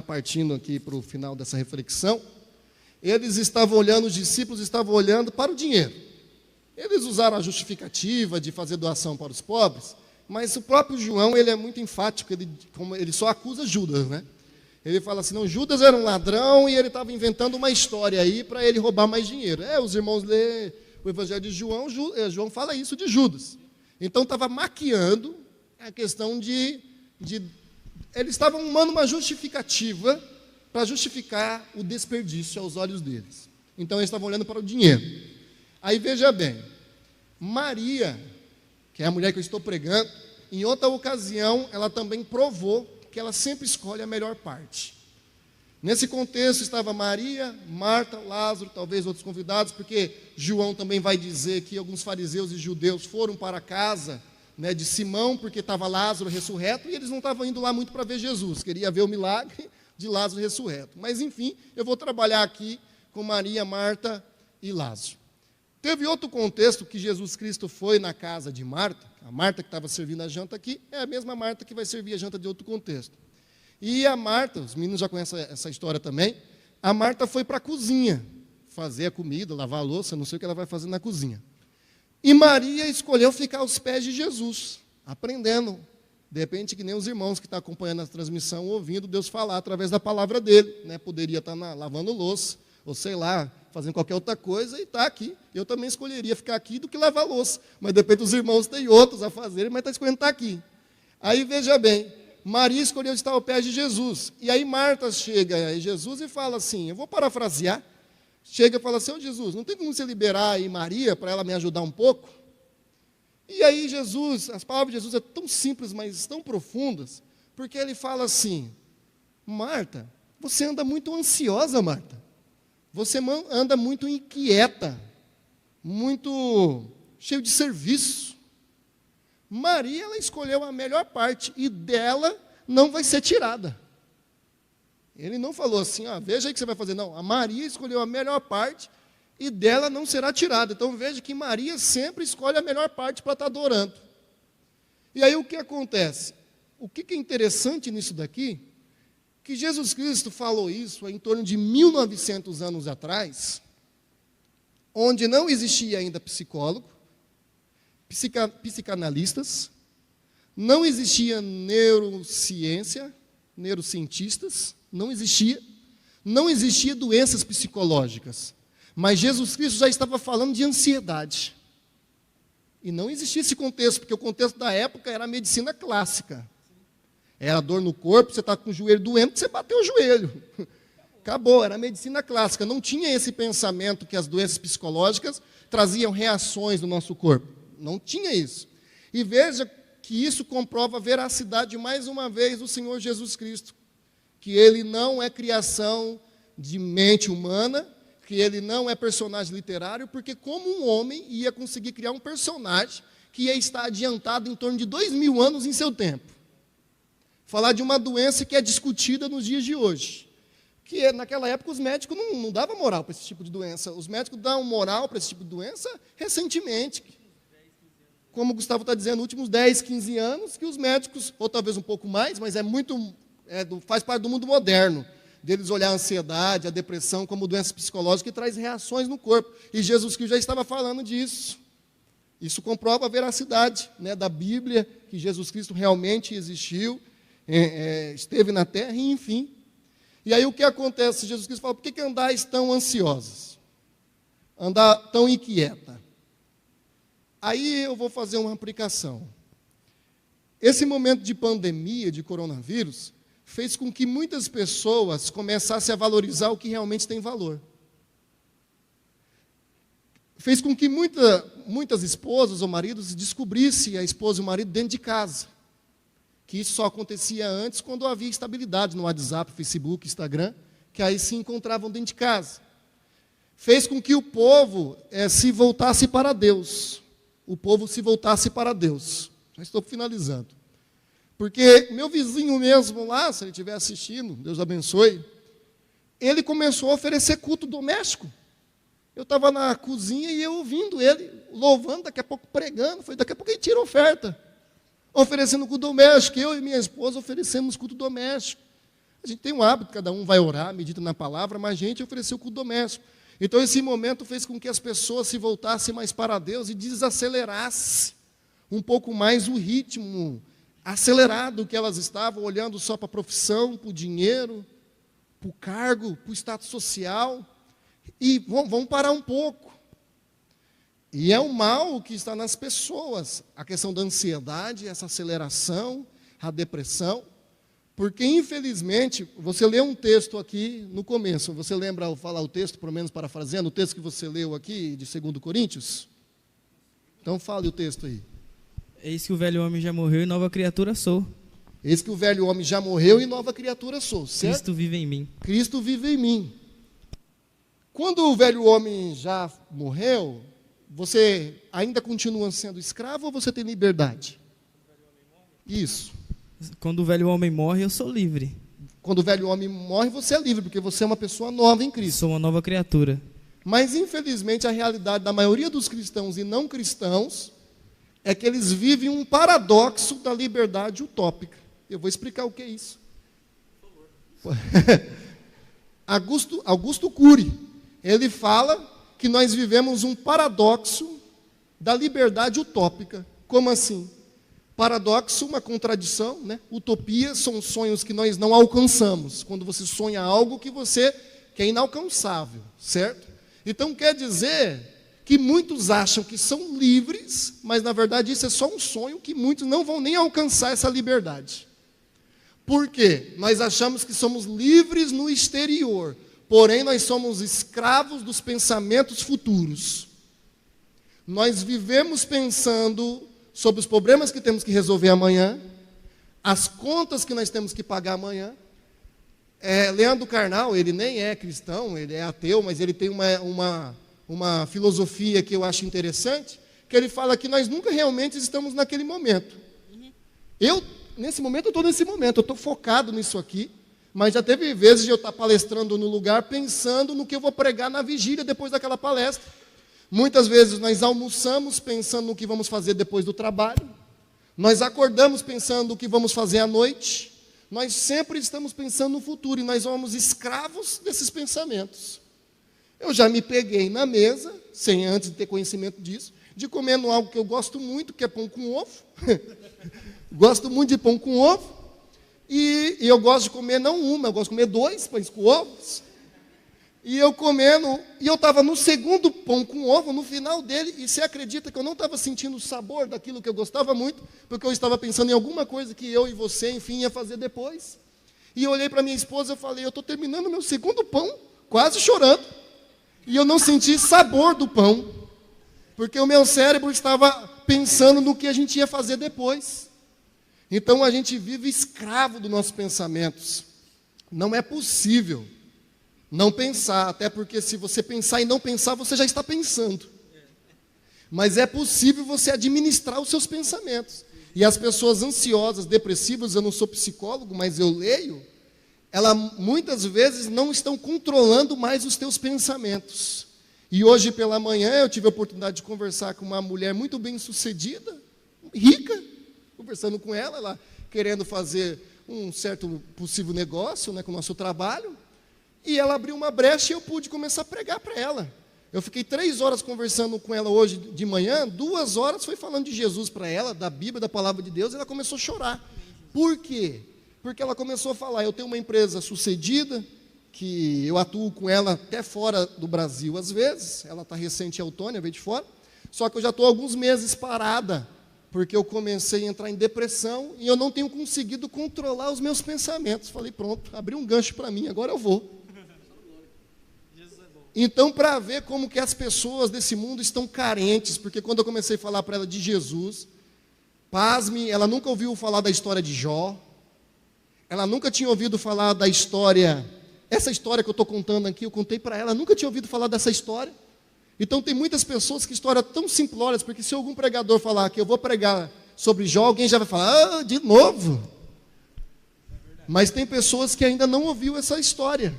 partindo aqui para o final dessa reflexão. Eles estavam olhando, os discípulos estavam olhando para o dinheiro. Eles usaram a justificativa de fazer doação para os pobres, mas o próprio João, ele é muito enfático, ele só acusa Judas, né? Ele fala assim, não, Judas era um ladrão e ele estava inventando uma história aí para ele roubar mais dinheiro. Os irmãos lêem o Evangelho de João, João fala isso de Judas. Então estava maquiando a questão de eles estavam arrumando uma justificativa para justificar o desperdício aos olhos deles. Então eles estavam olhando para o dinheiro. Aí veja bem, Maria, que é a mulher que eu estou pregando, em outra ocasião ela também provou que ela sempre escolhe a melhor parte. Nesse contexto estava Maria, Marta, Lázaro, talvez outros convidados, porque João também vai dizer que alguns fariseus e judeus foram para a casa, né, de Simão, porque estava Lázaro ressurreto, e eles não estavam indo lá muito para ver Jesus, queria ver o milagre de Lázaro ressurreto. Mas, enfim, eu vou trabalhar aqui com Maria, Marta e Lázaro. Teve outro contexto que Jesus Cristo foi na casa de Marta, a Marta que estava servindo a janta aqui, é a mesma Marta que vai servir a janta de outro contexto. E a Marta, os meninos já conhecem essa história também, a Marta foi para a cozinha, fazer a comida, lavar a louça, não sei o que ela vai fazer na cozinha. E Maria escolheu ficar aos pés de Jesus, aprendendo. De repente, que nem os irmãos que estão acompanhando a transmissão, ouvindo Deus falar através da palavra dele. Né? Poderia estar lavando louça, ou sei lá, fazendo qualquer outra coisa e está aqui. Eu também escolheria ficar aqui do que lavar louça. Mas de repente os irmãos têm outros a fazerem, mas está escolhendo estar aqui. Aí veja bem, Maria escolheu estar ao pé de Jesus. E aí Marta chega a Jesus e fala assim, eu vou parafrasear, chega e fala assim, Jesus, não tem como você liberar aí Maria para ela me ajudar um pouco? E aí Jesus, as palavras de Jesus são tão simples, mas tão profundas, porque ele fala assim, Marta, você anda muito ansiosa, Marta. Você anda muito inquieta, muito cheio de serviço. Maria, ela escolheu a melhor parte e dela não vai ser tirada. Ele não falou assim, veja aí o que você vai fazer. Não, a Maria escolheu a melhor parte e dela não será tirada. Então veja que Maria sempre escolhe a melhor parte para estar adorando. E aí o que acontece? O que é interessante nisso daqui, que Jesus Cristo falou isso em torno de 1900 anos atrás, onde não existia ainda psicólogo, psicanalistas, não existia neurocientistas, não existia doenças psicológicas. Mas Jesus Cristo já estava falando de ansiedade. E não existia esse contexto, porque o contexto da época era a medicina clássica. Era dor no corpo, você está com o joelho doendo, você bateu o joelho. Acabou, era a medicina clássica. Não tinha esse pensamento que as doenças psicológicas traziam reações no nosso corpo. Não tinha isso. E veja que isso comprova a veracidade, mais uma vez, do Senhor Jesus Cristo. Que Ele não é criação de mente humana, que Ele não é personagem literário, porque como um homem ia conseguir criar um personagem que ia estar adiantado em torno de 2000 anos em seu tempo. Falar de uma doença que é discutida nos dias de hoje. Que naquela época os médicos não davam moral para esse tipo de doença. Os médicos dão moral para esse tipo de doença recentemente. Como o Gustavo está dizendo, nos últimos 10, 15 anos, que os médicos, ou talvez um pouco mais, mas faz parte do mundo moderno, deles olhar a ansiedade, a depressão como doença psicológica que traz reações no corpo. E Jesus Cristo já estava falando disso. Isso comprova a veracidade, da Bíblia, que Jesus Cristo realmente existiu, esteve na terra, e enfim. E aí o que acontece? Jesus Cristo fala, por que andais tão ansiosos? Andar tão inquieta? Aí eu vou fazer uma aplicação. Esse momento de pandemia, de coronavírus, fez com que muitas pessoas começassem a valorizar o que realmente tem valor. Fez com que muitas esposas ou maridos descobrissem a esposa e o marido dentro de casa. Que isso só acontecia antes quando havia estabilidade no WhatsApp, Facebook, Instagram, que aí se encontravam dentro de casa. Fez com que o povo se voltasse para Deus. O povo se voltasse para Deus. Já estou finalizando. Porque meu vizinho mesmo lá, se ele estiver assistindo, Deus abençoe, ele começou a oferecer culto doméstico. Eu estava na cozinha e eu ouvindo ele, louvando, daqui a pouco pregando, daqui a pouco ele tira oferta. Oferecendo culto doméstico. Eu e minha esposa oferecemos culto doméstico. A gente tem um hábito, cada um vai orar, medita na palavra, mas a gente ofereceu culto doméstico. Então, esse momento fez com que as pessoas se voltassem mais para Deus e desacelerasse um pouco mais o ritmo acelerado que elas estavam, olhando só para a profissão, para o dinheiro, para o cargo, para o status social. E vamos parar um pouco. E é o mal que está nas pessoas, a questão da ansiedade, essa aceleração, a depressão. Porque, infelizmente, você lê um texto aqui no começo, você lembra ao falar o texto, pelo menos parafraseando, o texto que você leu aqui, de 2 Coríntios? Então, fale o texto aí. Eis que o velho homem já morreu e nova criatura sou. Eis que o velho homem já morreu e nova criatura sou, certo? Cristo vive em mim. Cristo vive em mim. Quando o velho homem já morreu, você ainda continua sendo escravo ou você tem liberdade? Isso. Quando o velho homem morre, eu sou livre. Quando o velho homem morre, você é livre, porque você é uma pessoa nova em Cristo. Sou uma nova criatura. Mas, infelizmente, a realidade da maioria dos cristãos e não cristãos é que eles vivem um paradoxo da liberdade utópica. Eu vou explicar o que é isso. Augusto Cury, ele fala que nós vivemos um paradoxo da liberdade utópica. Como assim? Paradoxo, uma contradição, Utopia são sonhos que nós não alcançamos. Quando você sonha algo que é inalcançável, certo? Então quer dizer que muitos acham que são livres, mas na verdade isso é só um sonho que muitos não vão nem alcançar essa liberdade. Por quê? Nós achamos que somos livres no exterior, porém nós somos escravos dos pensamentos futuros. Nós vivemos pensando sobre os problemas que temos que resolver amanhã, as contas que nós temos que pagar amanhã. Leandro Carnal, ele nem é cristão, ele é ateu, mas ele tem uma filosofia que eu acho interessante, que ele fala que nós nunca realmente estamos naquele momento. Nesse momento, eu estou focado nisso aqui, mas já teve vezes de eu estar palestrando no lugar, pensando no que eu vou pregar na vigília depois daquela palestra. Muitas vezes nós almoçamos pensando no que vamos fazer depois do trabalho, nós acordamos pensando o que vamos fazer à noite, nós sempre estamos pensando no futuro, e nós somos escravos desses pensamentos. Eu já me peguei na mesa, sem antes ter conhecimento disso, de comendo algo que eu gosto muito, que é pão com ovo. Gosto muito de pão com ovo. E eu gosto de comer não uma, eu gosto de comer 2 pães com ovos. E eu comendo, e eu estava no segundo pão com ovo, no final dele, e você acredita que eu não estava sentindo o sabor daquilo que eu gostava muito, porque eu estava pensando em alguma coisa que eu e você, enfim, ia fazer depois. E eu olhei para minha esposa e falei, eu estou terminando meu segundo pão, quase chorando, e eu não senti sabor do pão, porque o meu cérebro estava pensando no que a gente ia fazer depois. Então a gente vive escravo dos nossos pensamentos. Não é possível não pensar, até porque se você pensar e não pensar, você já está pensando. Mas é possível você administrar os seus pensamentos. E as pessoas ansiosas, depressivas, eu não sou psicólogo, mas eu leio, elas muitas vezes não estão controlando mais os teus pensamentos. E hoje pela manhã eu tive a oportunidade de conversar com uma mulher muito bem sucedida, rica, conversando com ela querendo fazer um certo possível negócio, com o nosso trabalho, e ela abriu uma brecha e eu pude começar a pregar para ela. Eu fiquei 3 horas conversando com ela hoje de manhã, 2 horas foi falando de Jesus para ela, da Bíblia, da Palavra de Deus, e ela começou a chorar. Por quê? Porque ela começou a falar, eu tenho uma empresa sucedida, que eu atuo com ela até fora do Brasil às vezes, ela está recente em Autônia, veio de fora, só que eu já estou alguns meses parada, porque eu comecei a entrar em depressão e eu não tenho conseguido controlar os meus pensamentos. Falei, pronto, abri um gancho para mim, agora eu vou. Então, para ver como que as pessoas desse mundo estão carentes, porque quando eu comecei a falar para ela de Jesus, pasme, ela nunca ouviu falar da história de Jó, ela nunca tinha ouvido falar da história, essa história que eu estou contando aqui, eu contei para ela, nunca tinha ouvido falar dessa história. Então tem muitas pessoas que histórias tão simplórias, porque se algum pregador falar que eu vou pregar sobre Jó, alguém já vai falar, de novo. Mas tem pessoas que ainda não ouviu essa história.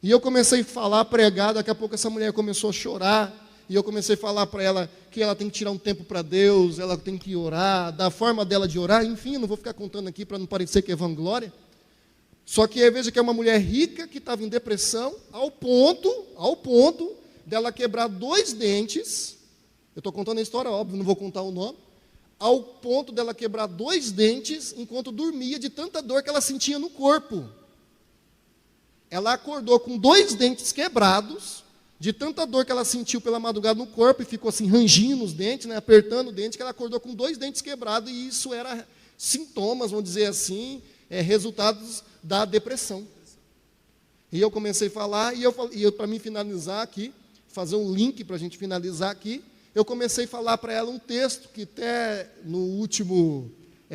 E eu comecei a falar, pregar, daqui a pouco essa mulher começou a chorar, e eu comecei a falar para ela que ela tem que tirar um tempo para Deus, ela tem que orar, da forma dela de orar, enfim, não vou ficar contando aqui para não parecer que é vanglória. Só que aí veja que é uma mulher rica que estava em depressão, ao ponto dela quebrar 2 dentes, eu estou contando a história, óbvio, não vou contar o nome, ao ponto dela quebrar 2 dentes enquanto dormia de tanta dor que ela sentia no corpo. Ela acordou com 2 dentes quebrados, de tanta dor que ela sentiu pela madrugada no corpo, e ficou assim, rangindo os dentes, apertando o dente, que ela acordou com 2 dentes quebrados, e isso era sintomas, vamos dizer assim, resultados da depressão. E eu comecei a falar, e eu para mim finalizar aqui, fazer um link para a gente finalizar aqui, eu comecei a falar para ela um texto, que até no último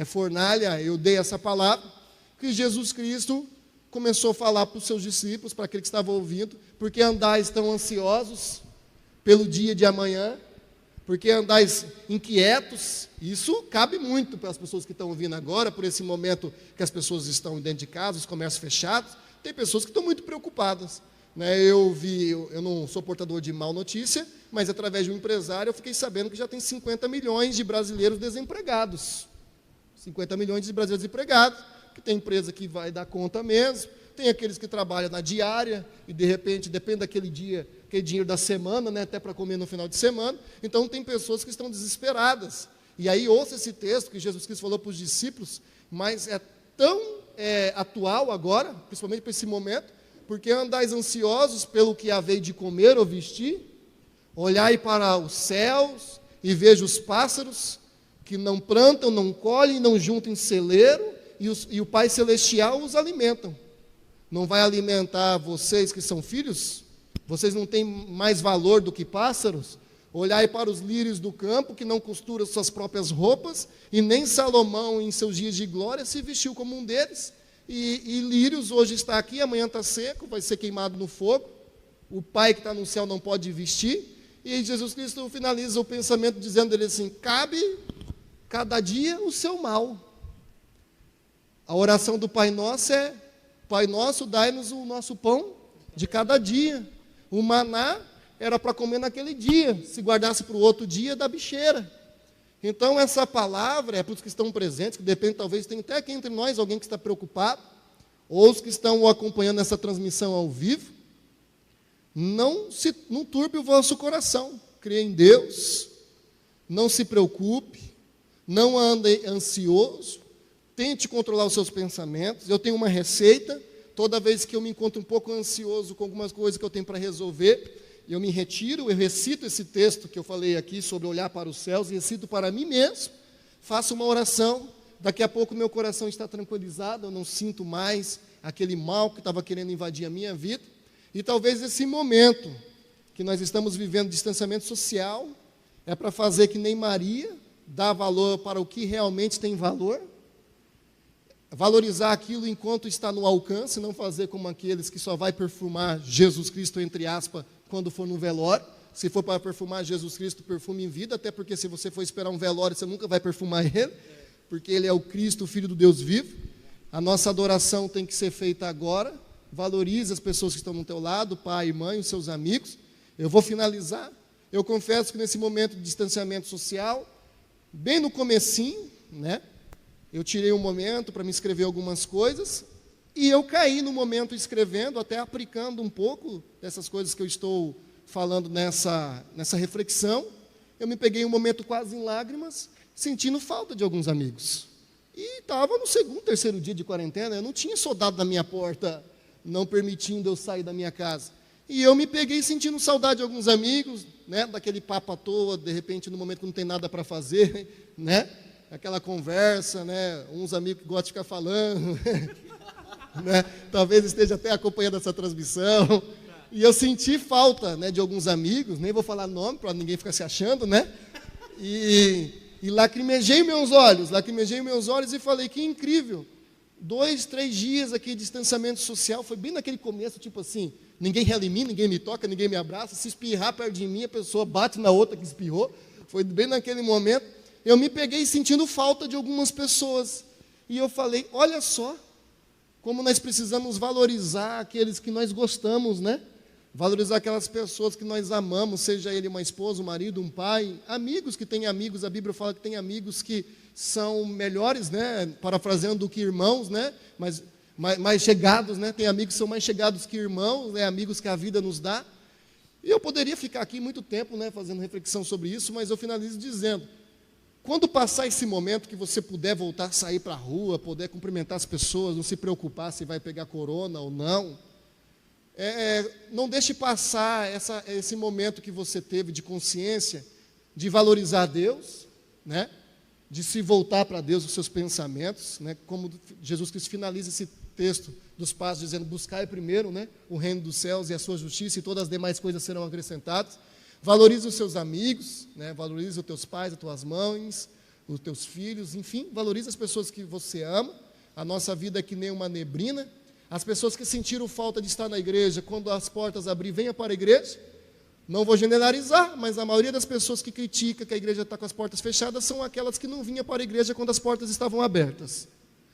fornalha eu dei essa palavra, que Jesus Cristo começou a falar para os seus discípulos, para aqueles que estavam ouvindo, porque andais tão ansiosos pelo dia de amanhã, porque andais inquietos. Isso cabe muito para as pessoas que estão ouvindo agora, por esse momento que as pessoas estão dentro de casa, os comércios fechados, tem pessoas que estão muito preocupadas. Eu não sou portador de má notícia, mas através de um empresário eu fiquei sabendo que já tem 50 milhões de brasileiros desempregados. 50 milhões de brasileiros desempregados, que tem empresa que vai dar conta mesmo, tem aqueles que trabalham na diária, e de repente, depende daquele dia, aquele dinheiro da semana, até para comer no final de semana, então tem pessoas que estão desesperadas. E aí ouça esse texto que Jesus Cristo falou para os discípulos, mas é tão atual agora, principalmente para esse momento, porque andais ansiosos pelo que haveis de comer ou vestir, olhai para os céus e veja os pássaros, que não plantam, não colhem, não juntam em celeiro, e o Pai Celestial os alimentam. Não vai alimentar vocês que são filhos? Vocês não têm mais valor do que pássaros? Olhai para os lírios do campo, que não costuram suas próprias roupas, e nem Salomão, em seus dias de glória, se vestiu como um deles. E lírios hoje está aqui, amanhã está seco, vai ser queimado no fogo. O Pai que está no céu não pode vestir. E Jesus Cristo finaliza o pensamento dizendo ele assim: cabe cada dia o seu mal. A oração do Pai Nosso é: Pai Nosso, dai-nos o nosso pão de cada dia. O maná era para comer naquele dia, se guardasse para o outro dia, da bicheira. Então essa palavra é para os que estão presentes, que depende, talvez tenha até aqui entre nós alguém que está preocupado, ou os que estão acompanhando essa transmissão ao vivo. Não turbe o vosso coração, creia em Deus, não se preocupe, não ande ansioso, tente controlar os seus pensamentos. Eu tenho uma receita: toda vez que eu me encontro um pouco ansioso com algumas coisas que eu tenho para resolver, eu me retiro, eu recito esse texto que eu falei aqui sobre olhar para os céus, e recito para mim mesmo, faço uma oração, daqui a pouco meu coração está tranquilizado, eu não sinto mais aquele mal que estava querendo invadir a minha vida. E talvez esse momento que nós estamos vivendo, distanciamento social, é para fazer que nem Maria, dar valor para o que realmente tem valor, valorizar aquilo enquanto está no alcance, não fazer como aqueles que só vai perfumar Jesus Cristo, entre aspas, quando for no velório. Se for para perfumar Jesus Cristo, perfume em vida, até porque se você for esperar um velório, você nunca vai perfumar ele, porque ele é o Cristo, o Filho do Deus vivo. A nossa adoração tem que ser feita agora. Valorize as pessoas que estão no teu lado, pai e mãe, os seus amigos. Eu vou finalizar. Eu confesso que nesse momento de distanciamento social, bem no comecinho, né, eu tirei um momento para me escrever algumas coisas, e eu caí no momento escrevendo, até aplicando um pouco dessas coisas que eu estou falando nessa reflexão. Eu me peguei um momento quase em lágrimas, sentindo falta de alguns amigos. E estava no segundo, terceiro dia de quarentena, eu não tinha soldado na minha porta, não permitindo eu sair da minha casa. E eu me peguei sentindo saudade de alguns amigos, né, daquele papo à toa, de repente, no momento que não tem nada para fazer, né, aquela conversa, né, uns amigos que gostam de ficar falando, né, talvez esteja até acompanhando essa transmissão. E eu senti falta, né, de alguns amigos, nem vou falar nome para ninguém ficar se achando, né, e lacrimejei meus olhos e falei: que incrível, 2, 3 dias aqui de distanciamento social, foi bem naquele começo, tipo assim, ninguém rela em mim, ninguém me toca, ninguém me abraça, se espirrar perto de mim, a pessoa bate na outra que espirrou, foi bem naquele momento, eu me peguei sentindo falta de algumas pessoas, e eu falei: olha só, como nós precisamos valorizar aqueles que nós gostamos, né? Valorizar aquelas pessoas que nós amamos, seja ele uma esposa, um marido, um pai, amigos que têm amigos. A Bíblia fala que tem amigos que são melhores, né, parafraseando, do que irmãos, né, mas mais chegados, né, tem amigos que são mais chegados que irmãos, né, amigos que a vida nos dá. E eu poderia ficar aqui muito tempo, né, fazendo reflexão sobre isso, mas eu finalizo dizendo: quando passar esse momento que você puder voltar a sair para a rua, poder cumprimentar as pessoas, não se preocupar se vai pegar corona ou não, não deixe passar esse momento que você teve de consciência, de valorizar Deus, né, de se voltar para Deus, os seus pensamentos, né, como Jesus Cristo finaliza esse texto dos passos dizendo: buscai primeiro, né, o reino dos céus e a sua justiça, e todas as demais coisas serão acrescentadas. Valorize os seus amigos, né, valorize os teus pais, as tuas mães, os teus filhos, enfim, valorize as pessoas que você ama. A nossa vida é que nem uma neblina. As pessoas que sentiram falta de estar na igreja, quando as portas abrir, venha para a igreja. Não vou generalizar, mas a maioria das pessoas que critica que a igreja está com as portas fechadas são aquelas que não vinham para a igreja quando as portas estavam abertas.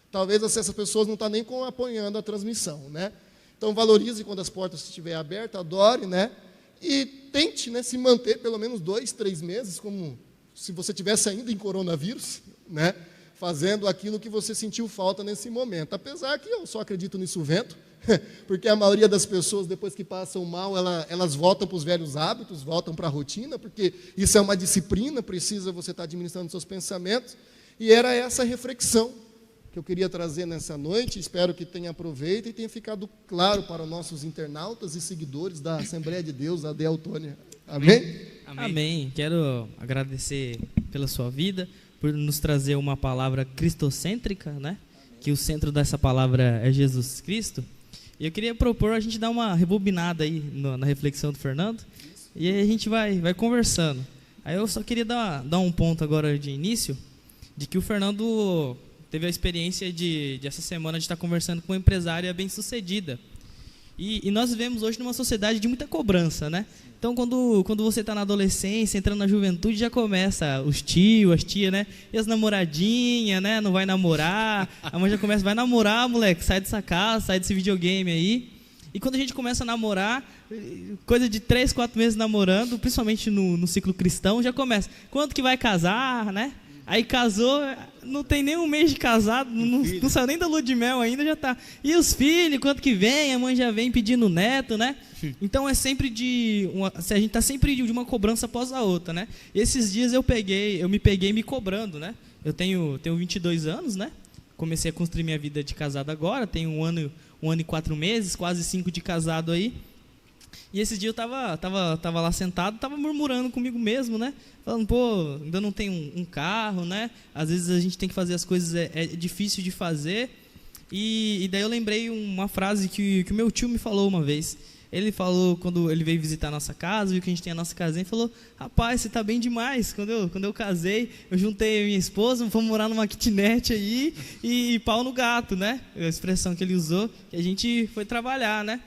Talvez essas pessoas não estão nem apoiando a transmissão, né? Então valorize quando as portas estiverem abertas, adore, né? E tente, né, se manter pelo menos 2, 3 meses, como se você tivesse ainda em coronavírus, né, fazendo aquilo que você sentiu falta nesse momento. Apesar que eu só acredito nisso vento, porque a maioria das pessoas, depois que passam mal, elas voltam para os velhos hábitos, voltam para a rotina, porque isso é uma disciplina, precisa você estar administrando seus pensamentos. E era essa reflexão que eu queria trazer nessa noite. Espero que tenha aproveito e tenha ficado claro para os nossos internautas e seguidores da Assembleia de Deus, a Deltônia. Amém? Amém. Quero agradecer pela sua vida, por nos trazer uma palavra cristocêntrica, né? Que o centro dessa palavra é Jesus Cristo. E eu queria propor a gente dar uma rebobinada aí na reflexão do Fernando, e aí a gente vai conversando. Aí eu só queria dar um ponto agora de início, de que o Fernando teve a experiência de essa semana de estar conversando com uma empresária bem-sucedida. E nós vivemos hoje numa sociedade de muita cobrança, né? Então, quando você está na adolescência, entrando na juventude, já começa os tios, as tias, né? E as namoradinhas, né? Não vai namorar. A mãe já começa, vai namorar, moleque, sai dessa casa, sai desse videogame aí. E quando a gente começa a namorar, coisa de 3, 4 meses namorando, principalmente no ciclo cristão, já começa. Quando que vai casar, né? Aí casou, não tem nem um mês de casado, não saiu nem da lua de mel ainda, já tá. E os filhos, quanto que vem? A mãe já vem pedindo neto, né? Então é sempre a gente tá sempre de uma cobrança após a outra, né? E esses dias eu me peguei me cobrando, né? Eu tenho 22 anos, né? Comecei a construir minha vida de casado agora, tenho um ano e 4 meses, quase 5 de casado aí. E esse dia eu tava lá sentado, tava murmurando comigo mesmo, né? Falando, pô, ainda não tenho um carro, né? Às vezes a gente tem que fazer as coisas, é difícil de fazer. E daí eu lembrei uma frase que o meu tio me falou uma vez. Ele falou, quando ele veio visitar a nossa casa, viu que a gente tem a nossa casinha, ele falou, rapaz, você tá bem demais. Quando eu casei, eu juntei a minha esposa, fomos morar numa kitnet aí e pau no gato, né? A expressão que ele usou, que a gente foi trabalhar, né?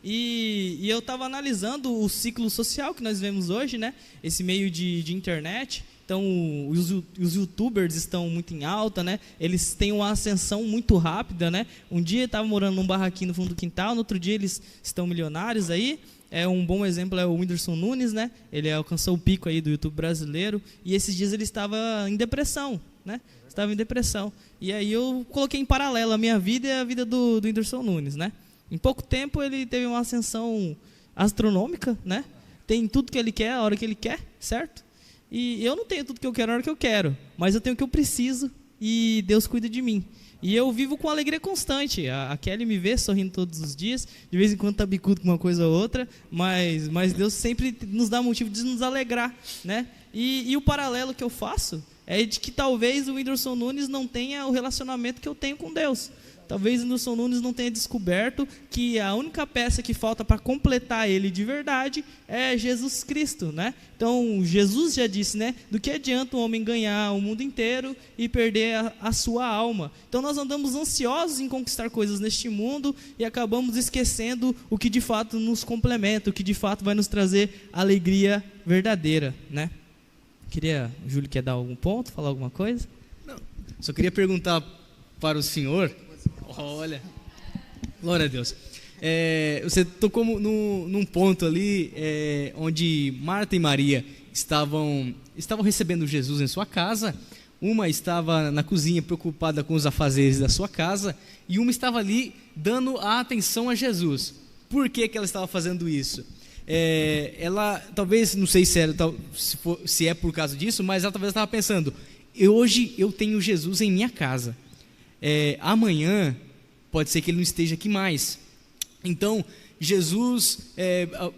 E eu estava analisando o ciclo social que nós vemos hoje, né? Esse meio de internet. Então, os youtubers estão muito em alta, né? Eles têm uma ascensão muito rápida, né? Um dia estava morando num barraquinho no fundo do quintal, no outro dia eles estão milionários aí. Um bom exemplo é o Whindersson Nunes, né? Ele alcançou o pico aí do YouTube brasileiro e esses dias ele estava em depressão, né? Estava em depressão. E aí eu coloquei em paralelo a minha vida e a vida do Whindersson Nunes, né? Em pouco tempo ele teve uma ascensão astronômica, né? Tem tudo que ele quer, a hora que ele quer, certo? E eu não tenho tudo que eu quero, a hora que eu quero, mas eu tenho o que eu preciso e Deus cuida de mim. E eu vivo com alegria constante. A Kelly me vê sorrindo todos os dias, de vez em quando tá bicudo com uma coisa ou outra, mas Deus sempre nos dá motivo de nos alegrar, né? E o paralelo que eu faço é de que talvez o Whindersson Nunes não tenha o relacionamento que eu tenho com Deus. Talvez o Whindersson Nunes não tenha descoberto que a única peça que falta para completar ele de verdade é Jesus Cristo, né? Então, Jesus já disse, né? Do que adianta um homem ganhar o mundo inteiro e perder a sua alma? Então, nós andamos ansiosos em conquistar coisas neste mundo e acabamos esquecendo o que de fato nos complementa, o que de fato vai nos trazer alegria verdadeira, né? O Júlio quer dar algum ponto, falar alguma coisa? Não, só queria perguntar para o senhor. Olha, glória a Deus. Você tocou num ponto ali onde Marta e Maria estavam recebendo Jesus em sua casa. Uma estava na cozinha preocupada com os afazeres da sua casa e uma estava ali dando a atenção a Jesus. Por que ela estava fazendo isso? Ela talvez, não sei se é por causa disso, mas ela talvez estava pensando, hoje eu tenho Jesus em minha casa. Amanhã pode ser que ele não esteja aqui mais. Então Jesus,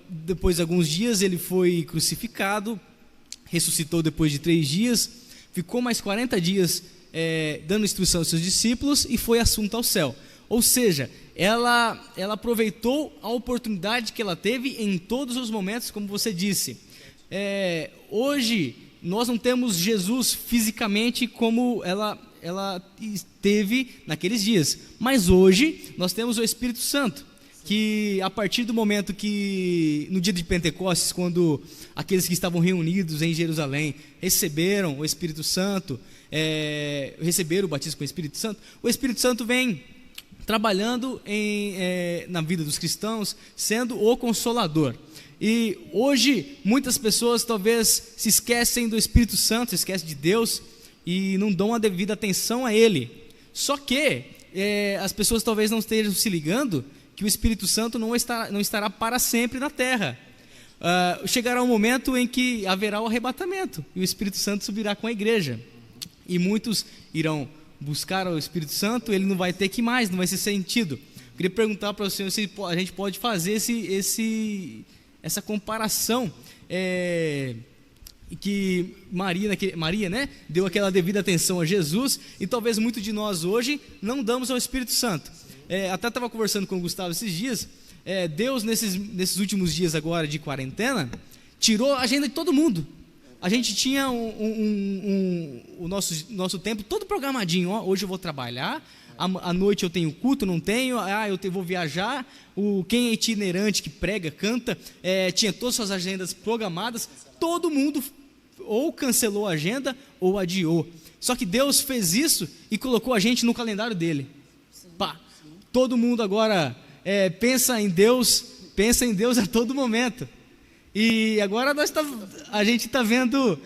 depois de alguns dias, ele foi crucificado, ressuscitou depois de 3 dias, ficou mais 40 dias dando instrução aos seus discípulos e foi assunto ao céu. Ou seja, ela aproveitou a oportunidade que ela teve em todos os momentos, como você disse. Hoje nós não temos Jesus fisicamente como ela teve naqueles dias, mas hoje nós temos o Espírito Santo, que a partir do momento que, no dia de Pentecostes, quando aqueles que estavam reunidos em Jerusalém receberam o Espírito Santo, receberam o batismo com o Espírito Santo vem trabalhando na vida dos cristãos, sendo o Consolador. E hoje muitas pessoas talvez se esquecem do Espírito Santo, se esquecem de Deus e não dão a devida atenção a Ele. Só que as pessoas talvez não estejam se ligando que o Espírito Santo não estará para sempre na terra. Chegará um momento em que haverá o arrebatamento e o Espírito Santo subirá com a igreja. E muitos irão buscar o Espírito Santo, ele não vai ter que mais, não vai ser sentido. Eu queria perguntar para o senhor se a gente pode fazer essa comparação que Maria, né, deu aquela devida atenção a Jesus, e talvez muitos de nós hoje não damos ao Espírito Santo. Até estava conversando com o Gustavo esses dias. Deus nesses últimos dias agora de quarentena tirou a agenda de todo mundo. A gente tinha o nosso tempo todo programadinho. Hoje eu vou trabalhar, à noite eu tenho culto, não tenho, vou viajar. Quem é itinerante, que prega, canta, tinha todas suas agendas programadas, todo mundo ou cancelou a agenda ou adiou. Só que Deus fez isso e colocou a gente no calendário dele. Pá, todo mundo agora pensa em Deus a todo momento. E agora a gente está vendo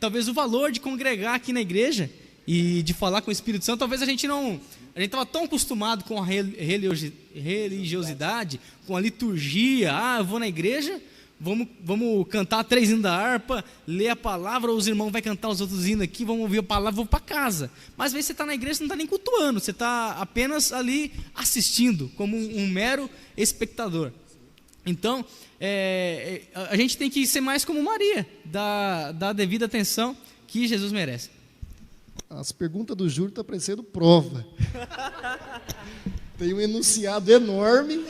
talvez o valor de congregar aqui na igreja e de falar com o Espírito Santo. Talvez a gente estava tão acostumado com a religiosidade, com a liturgia. Eu vou na igreja, vamos cantar 3 hinos da harpa, ler a palavra, os irmãos vão cantar os outros hinos aqui, vamos ouvir a palavra, vou para casa. Mas às vezes você está na igreja, você não está nem cultuando, você está apenas ali assistindo, como um mero espectador. Então, a gente tem que ser mais como Maria, dar a devida atenção que Jesus merece. As perguntas do Júlio estão parecendo prova. Tem um enunciado enorme.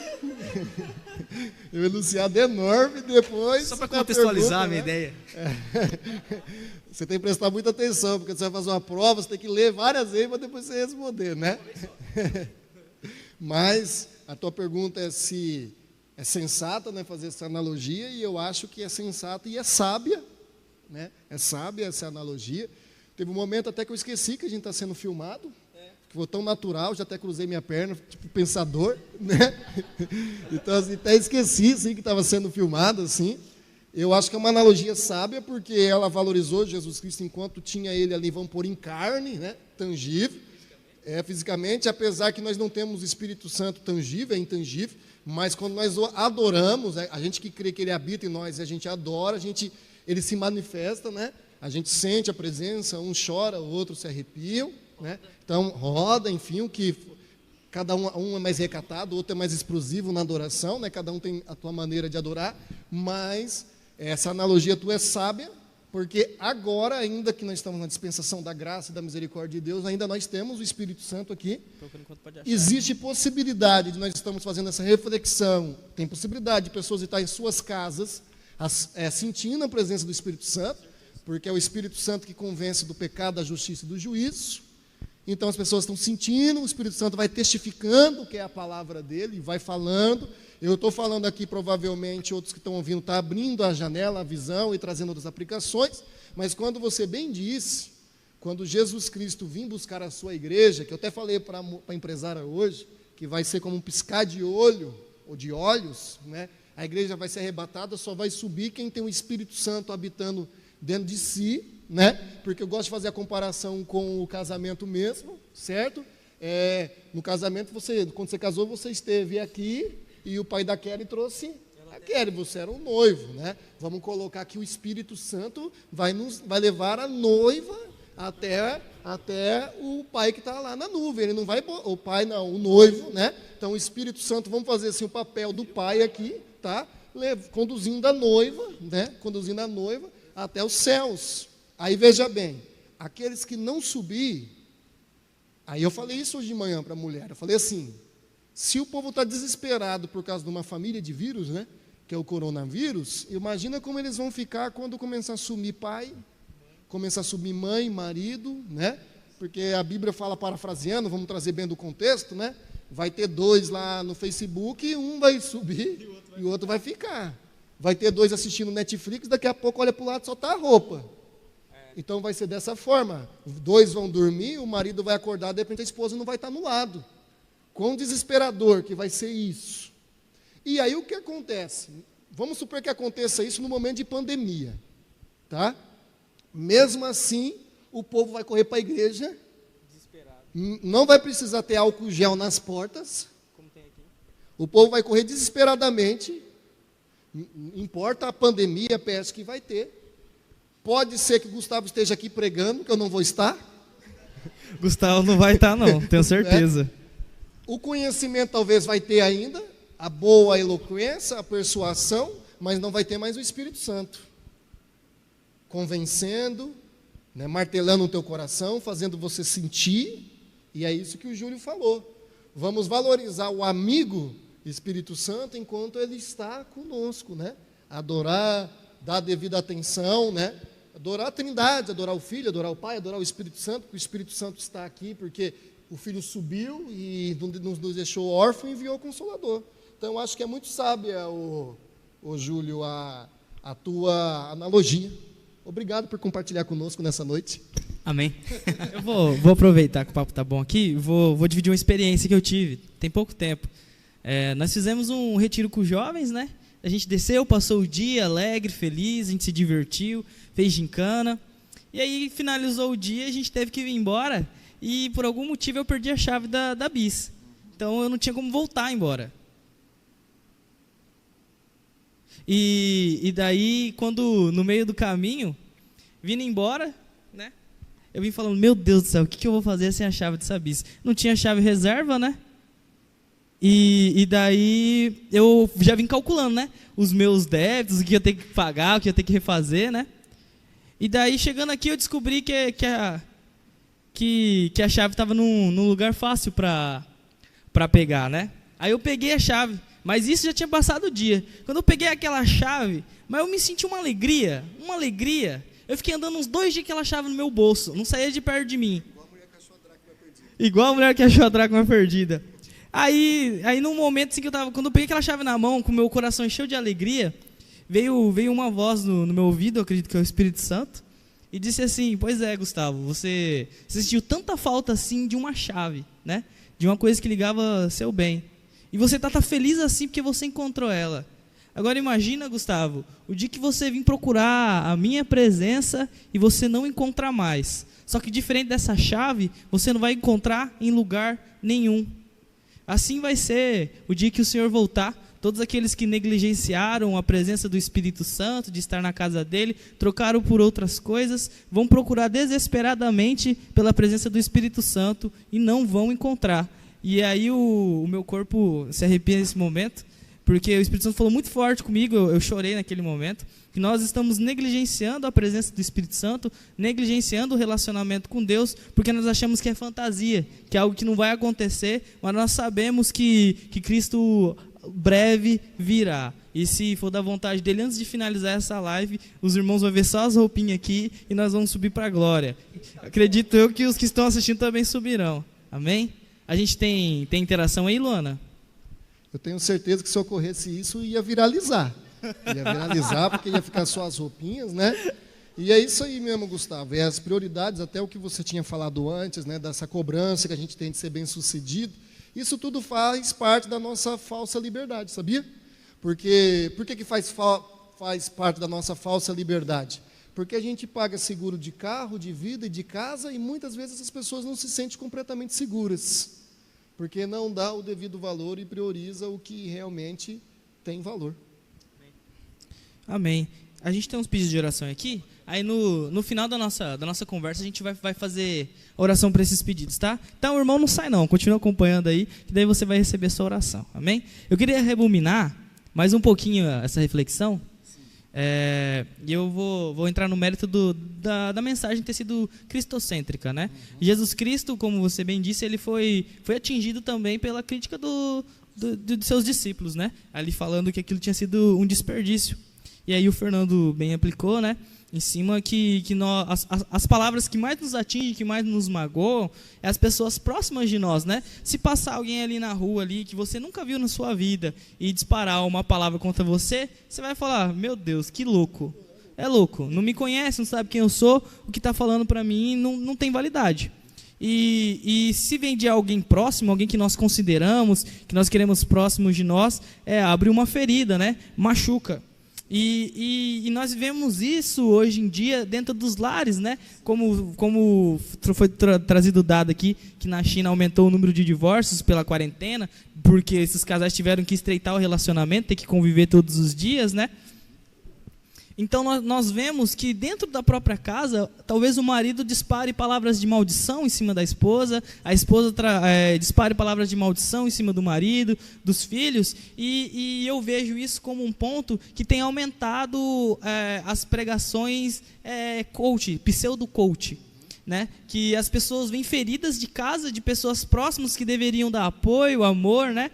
Depois... Só para contextualizar a minha ideia. Você tem que prestar muita atenção, porque você vai fazer uma prova, você tem que ler várias vezes para depois você responder, né? Mas a tua pergunta é se é sensata, né, fazer essa analogia, e eu acho que é sensata e é sábia, né? É sábia essa analogia. Teve um momento até que eu esqueci que a gente está sendo filmado, que foi tão natural, já até cruzei minha perna, tipo pensador, né? Então, assim, até esqueci, assim, que estava sendo filmado, assim. Eu acho que é uma analogia sábia, porque ela valorizou Jesus Cristo enquanto tinha ele ali, vamos pôr em carne, né? Tangível, fisicamente, apesar que nós não temos Espírito Santo tangível, é intangível, mas quando nós o adoramos, a gente que crê que ele habita em nós, a gente adora, ele se manifesta, né? A gente sente a presença, um chora, o outro se arrepiam, né? Então roda, enfim, cada um é mais recatado, o outro é mais explosivo na adoração, né? Cada um tem a tua maneira de adorar, mas essa analogia tua é sábia, porque agora, ainda que nós estamos na dispensação da graça e da misericórdia de Deus, ainda nós temos o Espírito Santo aqui. Existe possibilidade de nós estamos fazendo essa reflexão, tem possibilidade de pessoas estar em suas casas, sentindo a presença do Espírito Santo, porque é o Espírito Santo que convence do pecado, da justiça e do juízo. Então as pessoas estão sentindo, o Espírito Santo vai testificando o que é a palavra dele, vai falando. Eu estou falando aqui, provavelmente, outros que estão ouvindo, estão abrindo a janela, a visão e trazendo outras aplicações, mas quando você bem disse, quando Jesus Cristo vir buscar a sua igreja, que eu até falei para a empresária hoje, que vai ser como um piscar de olho, ou de olhos, né? A igreja vai ser arrebatada, só vai subir quem tem o Espírito Santo habitando dentro de si, né? Porque eu gosto de fazer a comparação com o casamento mesmo, certo? No casamento, quando você casou, você esteve aqui, e o pai da Kelly trouxe a Kelly, você era um noivo, né? Vamos colocar que o Espírito Santo vai levar a noiva até o pai que está lá na nuvem. Ele não vai, o pai não, o noivo, né? Então o Espírito Santo, vamos fazer assim o papel do pai aqui, tá? Conduzindo a noiva, né? Conduzindo a noiva até os céus. Aí veja bem, aqueles que não subir, aí eu falei isso hoje de manhã para a mulher, eu falei assim, se o povo está desesperado por causa de uma família de vírus, né, que é o coronavírus, imagina como eles vão ficar quando começar a sumir pai, começar a sumir mãe, marido, né? Porque a Bíblia fala, parafraseando, vamos trazer bem do contexto, né? Vai ter 2 lá no Facebook, e um vai subir e o outro vai ficar. Vai ter 2 assistindo Netflix, daqui a pouco olha para o lado, só está a roupa. Então vai ser dessa forma, 2 vão dormir, o marido vai acordar, de repente a esposa não vai estar no lado. Quão desesperador que vai ser isso. E aí o que acontece? Vamos supor que aconteça isso no momento de pandemia, tá? Mesmo assim, o povo vai correr para a igreja, não vai precisar ter álcool gel nas portas, como tem aqui. O povo vai correr desesperadamente, importa a pandemia, a peste que vai ter. Pode ser que o Gustavo esteja aqui pregando, que eu não vou estar. Gustavo não vai estar não, tenho certeza. O conhecimento talvez vai ter ainda, a boa eloquência, a persuasão, mas não vai ter mais o Espírito Santo. Convencendo, né, martelando no teu coração, fazendo você sentir, e é isso que o Júlio falou. Vamos valorizar o amigo Espírito Santo enquanto ele está conosco, né? Adorar, dar devida atenção, né? Adorar a Trindade, adorar o Filho, adorar o Pai, adorar o Espírito Santo, porque o Espírito Santo está aqui, porque o Filho subiu e nos deixou órfão e enviou o Consolador. Então, acho que é muito sábia, Júlio, a tua analogia. Obrigado por compartilhar conosco nessa noite. Amém. Eu vou aproveitar que o papo tá bom aqui, vou dividir uma experiência que eu tive, tem pouco tempo. Nós fizemos um retiro com os jovens, né? A gente desceu, passou o dia alegre, feliz, a gente se divertiu, fez gincana. E aí finalizou o dia, a gente teve que vir embora e por algum motivo eu perdi a chave da bis. Então eu não tinha como voltar embora. E daí, quando no meio do caminho, vindo embora, né? Eu vim falando, meu Deus do céu, o que eu vou fazer sem a chave dessa bis? Não tinha chave reserva, né? E daí eu já vim calculando, né? Os meus débitos, o que eu tenho que pagar, o que eu tenho que refazer, né? E daí, chegando aqui, eu descobri que a chave estava num lugar fácil para pegar, né? Aí eu peguei a chave, mas isso já tinha passado o dia. Quando eu peguei aquela chave, mas eu me senti uma alegria. Eu fiquei andando uns 2 dias com aquela chave no meu bolso, não saía de perto de mim. Igual a mulher que achou a dracma perdida. Aí num momento assim que quando eu peguei aquela chave na mão, com o meu coração encheu de alegria, veio uma voz no meu ouvido, eu acredito que é o Espírito Santo, e disse assim, pois é, Gustavo, você sentiu tanta falta assim de uma chave, né? De uma coisa que ligava seu bem. E você tá feliz assim porque você encontrou ela. Agora imagina, Gustavo, o dia que você vir procurar a minha presença e você não encontrar mais. Só que diferente dessa chave, você não vai encontrar em lugar nenhum. Assim vai ser o dia que o Senhor voltar. Todos aqueles que negligenciaram a presença do Espírito Santo, de estar na casa dele, trocaram por outras coisas, vão procurar desesperadamente pela presença do Espírito Santo e não vão encontrar. E aí o meu corpo se arrepia nesse momento, porque o Espírito Santo falou muito forte comigo, eu chorei naquele momento, que nós estamos negligenciando a presença do Espírito Santo, negligenciando o relacionamento com Deus, porque nós achamos que é fantasia, que é algo que não vai acontecer, mas nós sabemos que Cristo breve virá. E se for da vontade dele, antes de finalizar essa live, os irmãos vão ver só as roupinhas aqui e nós vamos subir para a glória. Acredito eu que os que estão assistindo também subirão. Amém? A gente tem interação aí, Luana? Eu tenho certeza que se ocorresse isso, ia viralizar. Ia viralizar, porque ia ficar só as roupinhas, né? E é isso aí mesmo, Gustavo. É as prioridades, até o que você tinha falado antes, né? Dessa cobrança que a gente tem de ser bem-sucedido. Isso tudo faz parte da nossa falsa liberdade, sabia? Por que faz parte da nossa falsa liberdade? Porque a gente paga seguro de carro, de vida e de casa, e muitas vezes as pessoas não se sentem completamente seguras, porque não dá o devido valor e prioriza o que realmente tem valor. Amém. A gente tem uns pedidos de oração aqui, aí no final da nossa conversa a gente vai fazer oração para esses pedidos, tá? Então o irmão não sai não, continua acompanhando aí, que daí você vai receber a sua oração, amém? Eu queria rebobinar mais um pouquinho essa reflexão, e eu vou entrar no mérito da mensagem ter sido cristocêntrica, né? Jesus Cristo, como você bem disse, ele foi atingido também pela crítica dos seus discípulos, né? Ali falando que aquilo tinha sido um desperdício. E aí o Fernando bem aplicou, né? Em cima que as palavras que mais nos atingem, que mais nos magoam, é as pessoas próximas de nós, né? Se passar alguém ali na rua ali que você nunca viu na sua vida e disparar uma palavra contra você, você vai falar, meu Deus, que louco. É louco, não me conhece, não sabe quem eu sou, o que está falando para mim não tem validade. E se vem de alguém próximo, alguém que nós consideramos, que nós queremos próximos de nós, abre uma ferida, né? Machuca. E nós vemos isso hoje em dia dentro dos lares, né? Como foi trazido o dado aqui, que na China aumentou o número de divórcios pela quarentena, porque esses casais tiveram que estreitar o relacionamento, ter que conviver todos os dias, né? Então nós vemos que dentro da própria casa, talvez o marido dispare palavras de maldição em cima da esposa, a esposa dispare palavras de maldição em cima do marido, dos filhos, e eu vejo isso como um ponto que tem aumentado as pregações pseudo-coach. né? Que as pessoas vêm feridas de casa, de pessoas próximas que deveriam dar apoio, amor, né?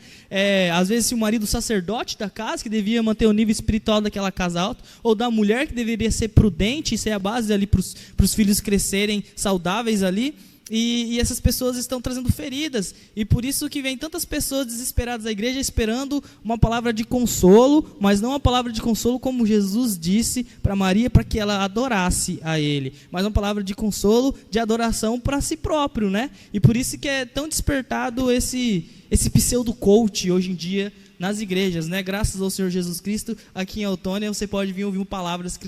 Às vezes, se o marido sacerdote da casa, que devia manter o nível espiritual daquela casa alto, ou da mulher, que deveria ser prudente e ser a base ali para os filhos crescerem saudáveis ali. E essas pessoas estão trazendo feridas, e por isso que vem tantas pessoas desesperadas à igreja, esperando uma palavra de consolo, mas não uma palavra de consolo como Jesus disse para Maria, para que ela adorasse a Ele, mas uma palavra de consolo, de adoração para si próprio, né? E por isso que é tão despertado esse pseudo-coach hoje em dia nas igrejas, né? Graças ao Senhor Jesus Cristo, aqui em Autônia você pode vir ouvir palavras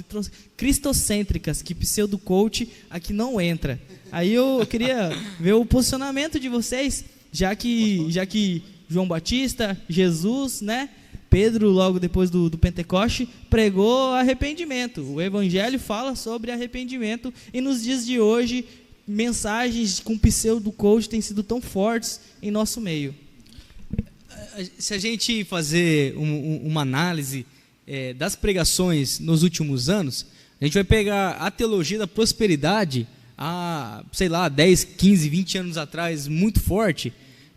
cristocêntricas, que pseudo-coach aqui não entra. Aí eu queria ver o posicionamento de vocês, já que João Batista, Jesus, né? Pedro, logo depois do Pentecoste, pregou arrependimento. O Evangelho fala sobre arrependimento, e nos dias de hoje, mensagens com pseudo-coach têm sido tão fortes em nosso meio. Se a gente fazer uma análise das pregações nos últimos anos, a gente vai pegar a teologia da prosperidade há, 10, 15, 20 anos atrás, muito forte.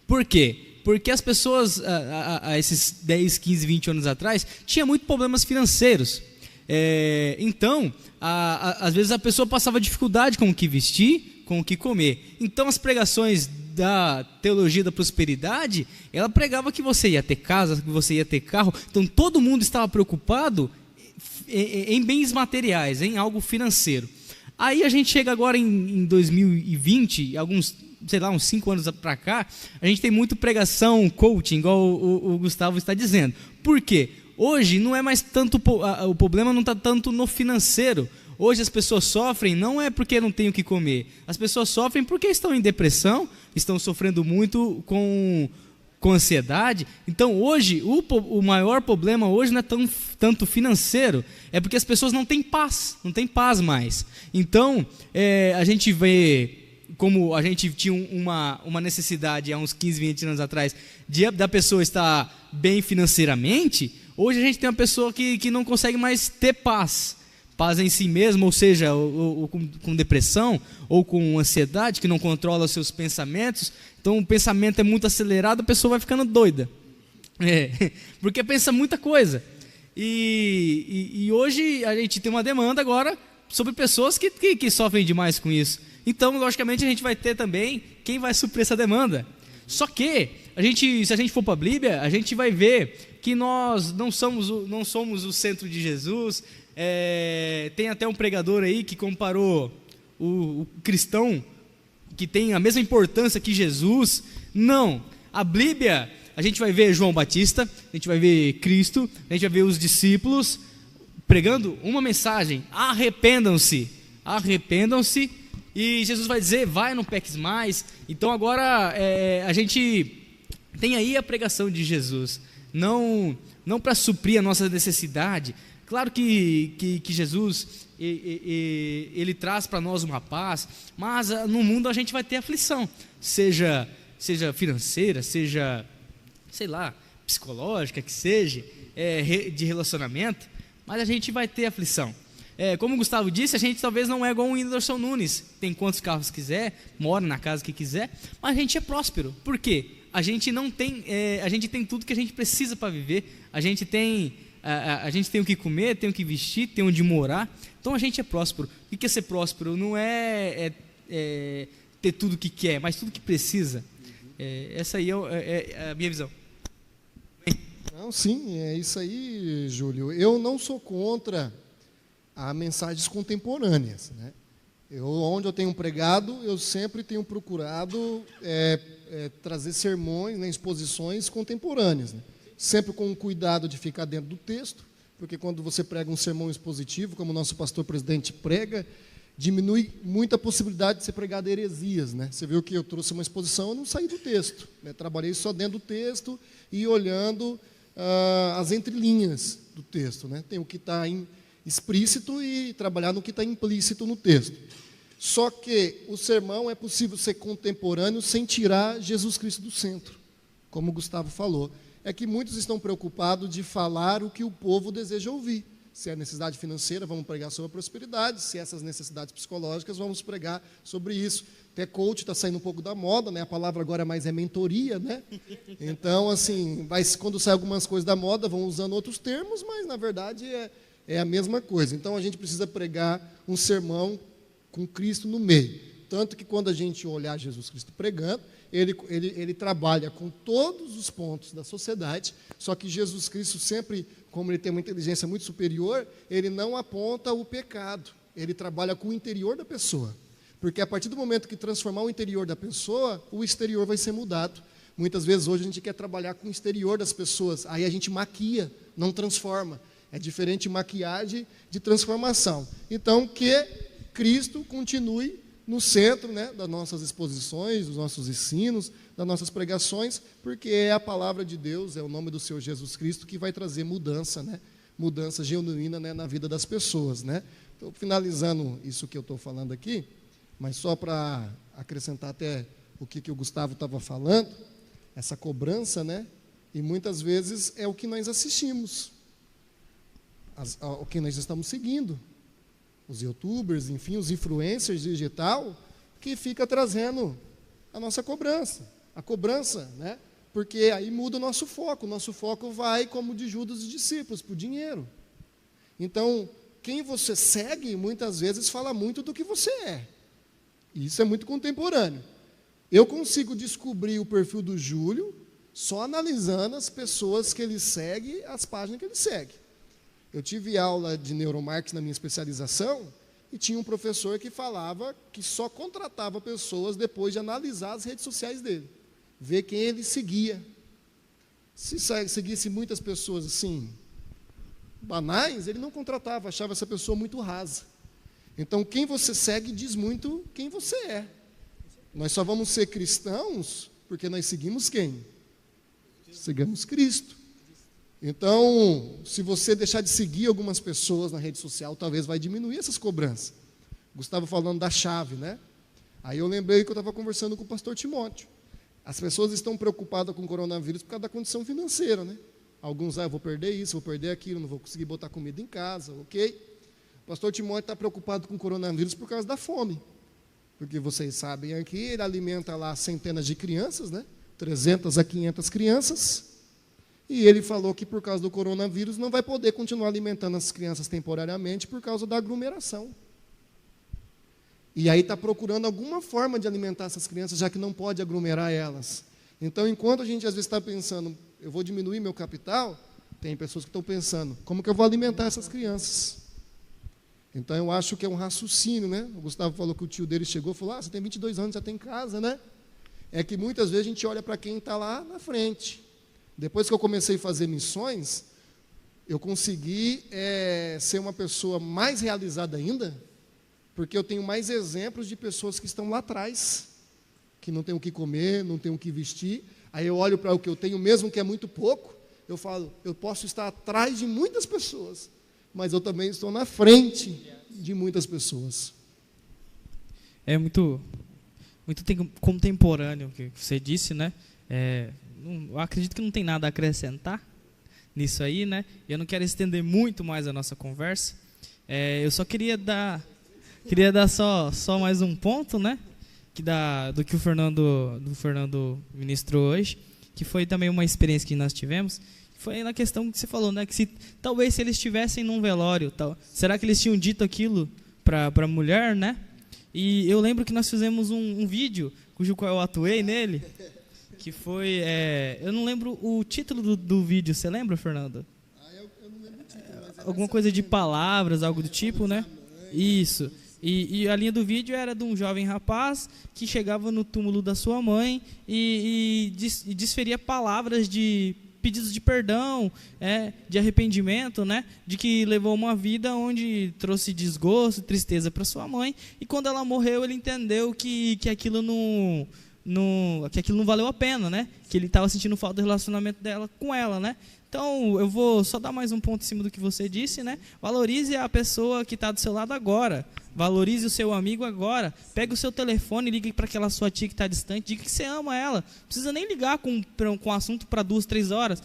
Por quê? Porque as pessoas, há esses 10, 15, 20 anos atrás, tinham muitos problemas financeiros. Então, às vezes a pessoa passava dificuldade com o que vestir, com o que comer. Então, as pregações da teologia da prosperidade, ela pregava que você ia ter casa, que você ia ter carro. Então todo mundo estava preocupado em bens materiais, em algo financeiro. Aí a gente chega agora em 2020, uns 5 anos para cá, a gente tem muito pregação, coaching, igual o Gustavo está dizendo. Por quê? Hoje não é mais tanto, o problema não está tanto no financeiro. Hoje as pessoas sofrem não é porque não têm o que comer, as pessoas sofrem porque estão em depressão, estão sofrendo muito com ansiedade. Então hoje o maior problema hoje não é tanto financeiro, é porque as pessoas não têm paz mais. Então a gente vê como a gente tinha uma necessidade há uns 15, 20 anos atrás da pessoa estar bem financeiramente. Hoje a gente tem uma pessoa que não consegue mais ter paz em si mesmo, ou seja, ou com depressão, ou com ansiedade, que não controla os seus pensamentos. Então o pensamento é muito acelerado, a pessoa vai ficando doida, porque pensa muita coisa. E hoje a gente tem uma demanda agora sobre pessoas que sofrem demais com isso. Então, logicamente, a gente vai ter também quem vai suprir essa demanda. Só que, se a gente for para a Bíblia, a gente vai ver que nós não somos o centro de Jesus. Tem até um pregador aí que comparou o cristão, que tem a mesma importância que Jesus. Não, a Bíblia, a gente vai ver João Batista, a gente vai ver Cristo, a gente vai ver os discípulos pregando uma mensagem: arrependam-se, e Jesus vai dizer: vai, não peques mais. Então agora a gente tem aí a pregação de Jesus, não para suprir a nossa necessidade. Claro que Jesus ele traz para nós uma paz, mas no mundo a gente vai ter aflição, seja financeira, seja, psicológica, que seja, de relacionamento, mas a gente vai ter aflição. Como o Gustavo disse, a gente talvez não é igual o Whindersson Nunes, tem quantos carros quiser, mora na casa que quiser, mas a gente é próspero. Por quê? A gente tem tudo que a gente precisa para viver. A gente tem o que comer, tem o que vestir, tem onde morar. Então a gente é próspero. O que é ser próspero? Não é ter tudo o que quer, mas tudo que precisa. Essa aí é a minha visão. Não, sim, é isso aí, Júlio. Eu não sou contra as mensagens contemporâneas, né? Onde eu tenho pregado, eu sempre tenho procurado trazer sermões, né, exposições contemporâneas, né? Sempre com o cuidado de ficar dentro do texto, porque quando você prega um sermão expositivo, como o nosso pastor presidente prega, diminui muito a possibilidade de ser pregado heresias, né? Você viu que eu trouxe uma exposição, eu não saí do texto, né? Trabalhei só dentro do texto e olhando as entrelinhas do texto, né? Tem o que está explícito e trabalhar no que está implícito no texto. Só que o sermão é possível ser contemporâneo sem tirar Jesus Cristo do centro, como o Gustavo falou. É que muitos estão preocupados de falar o que o povo deseja ouvir. Se é necessidade financeira, vamos pregar sobre a prosperidade. Se é essas necessidades psicológicas, vamos pregar sobre isso. Até coach está saindo um pouco da moda, né? A palavra agora mais é mentoria, né? Então, assim, quando sai algumas coisas da moda, vão usando outros termos, mas, na verdade, é a mesma coisa. Então, a gente precisa pregar um sermão com Cristo no meio. Tanto que, quando a gente olhar Jesus Cristo pregando, ele trabalha com todos os pontos da sociedade, só que Jesus Cristo sempre, como ele tem uma inteligência muito superior, ele não aponta o pecado, ele trabalha com o interior da pessoa. Porque a partir do momento que transformar o interior da pessoa, o exterior vai ser mudado. Muitas vezes hoje a gente quer trabalhar com o exterior das pessoas, aí a gente maquia, não transforma. É diferente maquiagem de transformação. Então, que Cristo continue no centro, né, das nossas exposições, dos nossos ensinos, das nossas pregações, porque é a palavra de Deus, é o nome do Senhor Jesus Cristo que vai trazer mudança, né, mudança genuína, né, na vida das pessoas, né. Então, finalizando isso que eu estou falando aqui, mas só para acrescentar até o que o Gustavo estava falando, essa cobrança, né, e muitas vezes é o que nós assistimos, o que nós estamos seguindo. Os youtubers, enfim, os influencers digital, que fica trazendo a nossa cobrança. A cobrança, né? Porque aí muda o nosso foco vai, como de Judas e discípulos, para o dinheiro. Então, quem você segue, muitas vezes, fala muito do que você é. E isso é muito contemporâneo. Eu consigo descobrir o perfil do Júlio só analisando as pessoas que ele segue, as páginas que ele segue. Eu tive aula de neuromarketing na minha especialização e tinha um professor que falava que só contratava pessoas depois de analisar as redes sociais dele, ver quem ele seguia. Se seguisse muitas pessoas assim, banais, ele não contratava, achava essa pessoa muito rasa. Então, quem você segue diz muito quem você é. Nós só vamos ser cristãos porque nós seguimos quem? Seguimos Cristo. Então, se você deixar de seguir algumas pessoas na rede social, talvez vai diminuir essas cobranças. Gustavo falando da chave, né? Aí eu lembrei que eu estava conversando com o pastor Timóteo. As pessoas estão preocupadas com o coronavírus por causa da condição financeira, né? Alguns, eu vou perder isso, vou perder aquilo, não vou conseguir botar comida em casa, ok? O pastor Timóteo está preocupado com o coronavírus por causa da fome. Porque vocês sabem aqui, ele alimenta lá centenas de crianças, né? 300 a 500 crianças. E ele falou que por causa do coronavírus não vai poder continuar alimentando as crianças temporariamente por causa da aglomeração. E aí está procurando alguma forma de alimentar essas crianças, já que não pode aglomerar elas. Então, enquanto a gente às vezes está pensando, eu vou diminuir meu capital, tem pessoas que estão pensando, como que eu vou alimentar essas crianças? Então, eu acho que é um raciocínio, né? O Gustavo falou que o tio dele chegou e falou, você tem 22 anos, já tem casa, né? É que muitas vezes a gente olha para quem está lá na frente. Depois que eu comecei a fazer missões, eu consegui ser uma pessoa mais realizada ainda, porque eu tenho mais exemplos de pessoas que estão lá atrás, que não têm o que comer, não têm o que vestir. Aí eu olho para o que eu tenho, mesmo que é muito pouco, eu falo, eu posso estar atrás de muitas pessoas, mas eu também estou na frente de muitas pessoas. É muito contemporâneo o que você disse, né? Eu acredito que não tem nada a acrescentar nisso aí, né? Eu não quero estender muito mais a nossa conversa. Eu só queria dar só mais um ponto, né? Do que o Fernando ministrou hoje, que foi também uma experiência que nós tivemos. Foi na questão que você falou, né? Que talvez se eles estivessem num velório, será que eles tinham dito aquilo para a mulher, né? E eu lembro que nós fizemos um vídeo, cujo qual eu atuei nele, que foi, eu não lembro o título do vídeo, você lembra, Fernando? Eu não lembro o título, mas alguma coisa de palavras, algo do tipo, né? Isso. E a linha do vídeo era de um jovem rapaz que chegava no túmulo da sua mãe e desferia palavras de pedidos de perdão, de arrependimento, né? De que levou uma vida onde trouxe desgosto, tristeza para sua mãe, e quando ela morreu ele entendeu que aquilo que aquilo não valeu a pena, né? Que ele estava sentindo falta do relacionamento dela com ela, né? Então, eu vou só dar mais um ponto em cima do que você disse, né? Valorize a pessoa que está do seu lado agora. Valorize o seu amigo agora. Pega o seu telefone e ligue para aquela sua tia que está distante. Diga que você ama ela. Não precisa nem ligar com assunto para 2, 3 horas.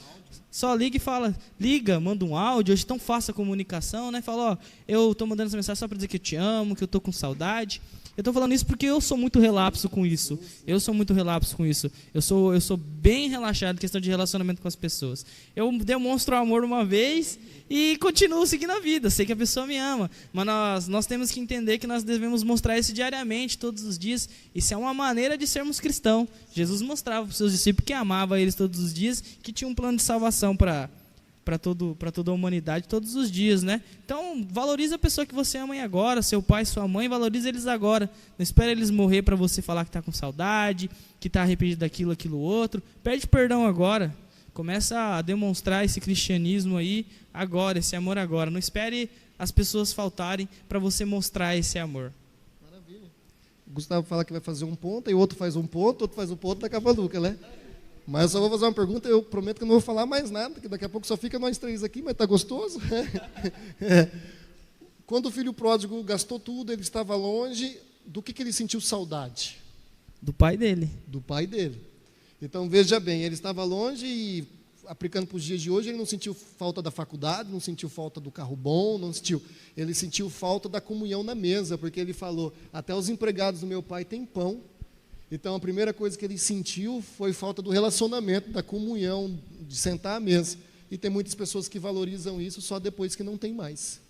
Só liga e fala, liga, manda um áudio. Hoje tão fácil a comunicação, né? Fala, ó, eu estou mandando essa mensagem só para dizer que eu te amo, que eu estou com saudade. Eu estou falando isso porque eu sou muito relapso com isso. Eu sou bem relaxado em questão de relacionamento com as pessoas. Eu demonstro amor uma vez e continuo seguindo a vida. Sei que a pessoa me ama. Mas nós temos que entender que nós devemos mostrar isso diariamente, todos os dias. Isso é uma maneira de sermos cristãos. Jesus mostrava para os seus discípulos que amava eles todos os dias, que tinha um plano de salvação para toda a humanidade todos os dias, né? Então, valorize a pessoa que você ama aí agora, seu pai, sua mãe, valorize eles agora. Não espere eles morrer para você falar que está com saudade, que está arrependido daquilo, aquilo outro. Pede perdão agora. Começa a demonstrar esse cristianismo aí agora, esse amor agora. Não espere as pessoas faltarem para você mostrar esse amor. Maravilha. O Gustavo fala que vai fazer um ponto, aí o outro faz um ponto, outro faz um ponto, acaba a Luca, né? Mas eu só vou fazer uma pergunta, eu prometo que eu não vou falar mais nada, porque daqui a pouco só fica nós 3 aqui, mas está gostoso. Quando o filho pródigo gastou tudo, ele estava longe, do que ele sentiu saudade? Do pai dele. Do pai dele. Então, veja bem, ele estava longe e, aplicando para os dias de hoje, ele não sentiu falta da faculdade, não sentiu falta do carro bom, ele sentiu falta da comunhão na mesa, porque ele falou, até os empregados do meu pai têm pão. Então, a primeira coisa que ele sentiu foi falta do relacionamento, da comunhão, de sentar à mesa. E tem muitas pessoas que valorizam isso só depois que não tem mais.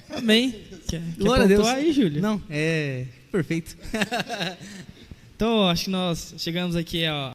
Amém. Quer Glória a Deus. aí, Júlio? Não, é perfeito. Então, acho que nós chegamos aqui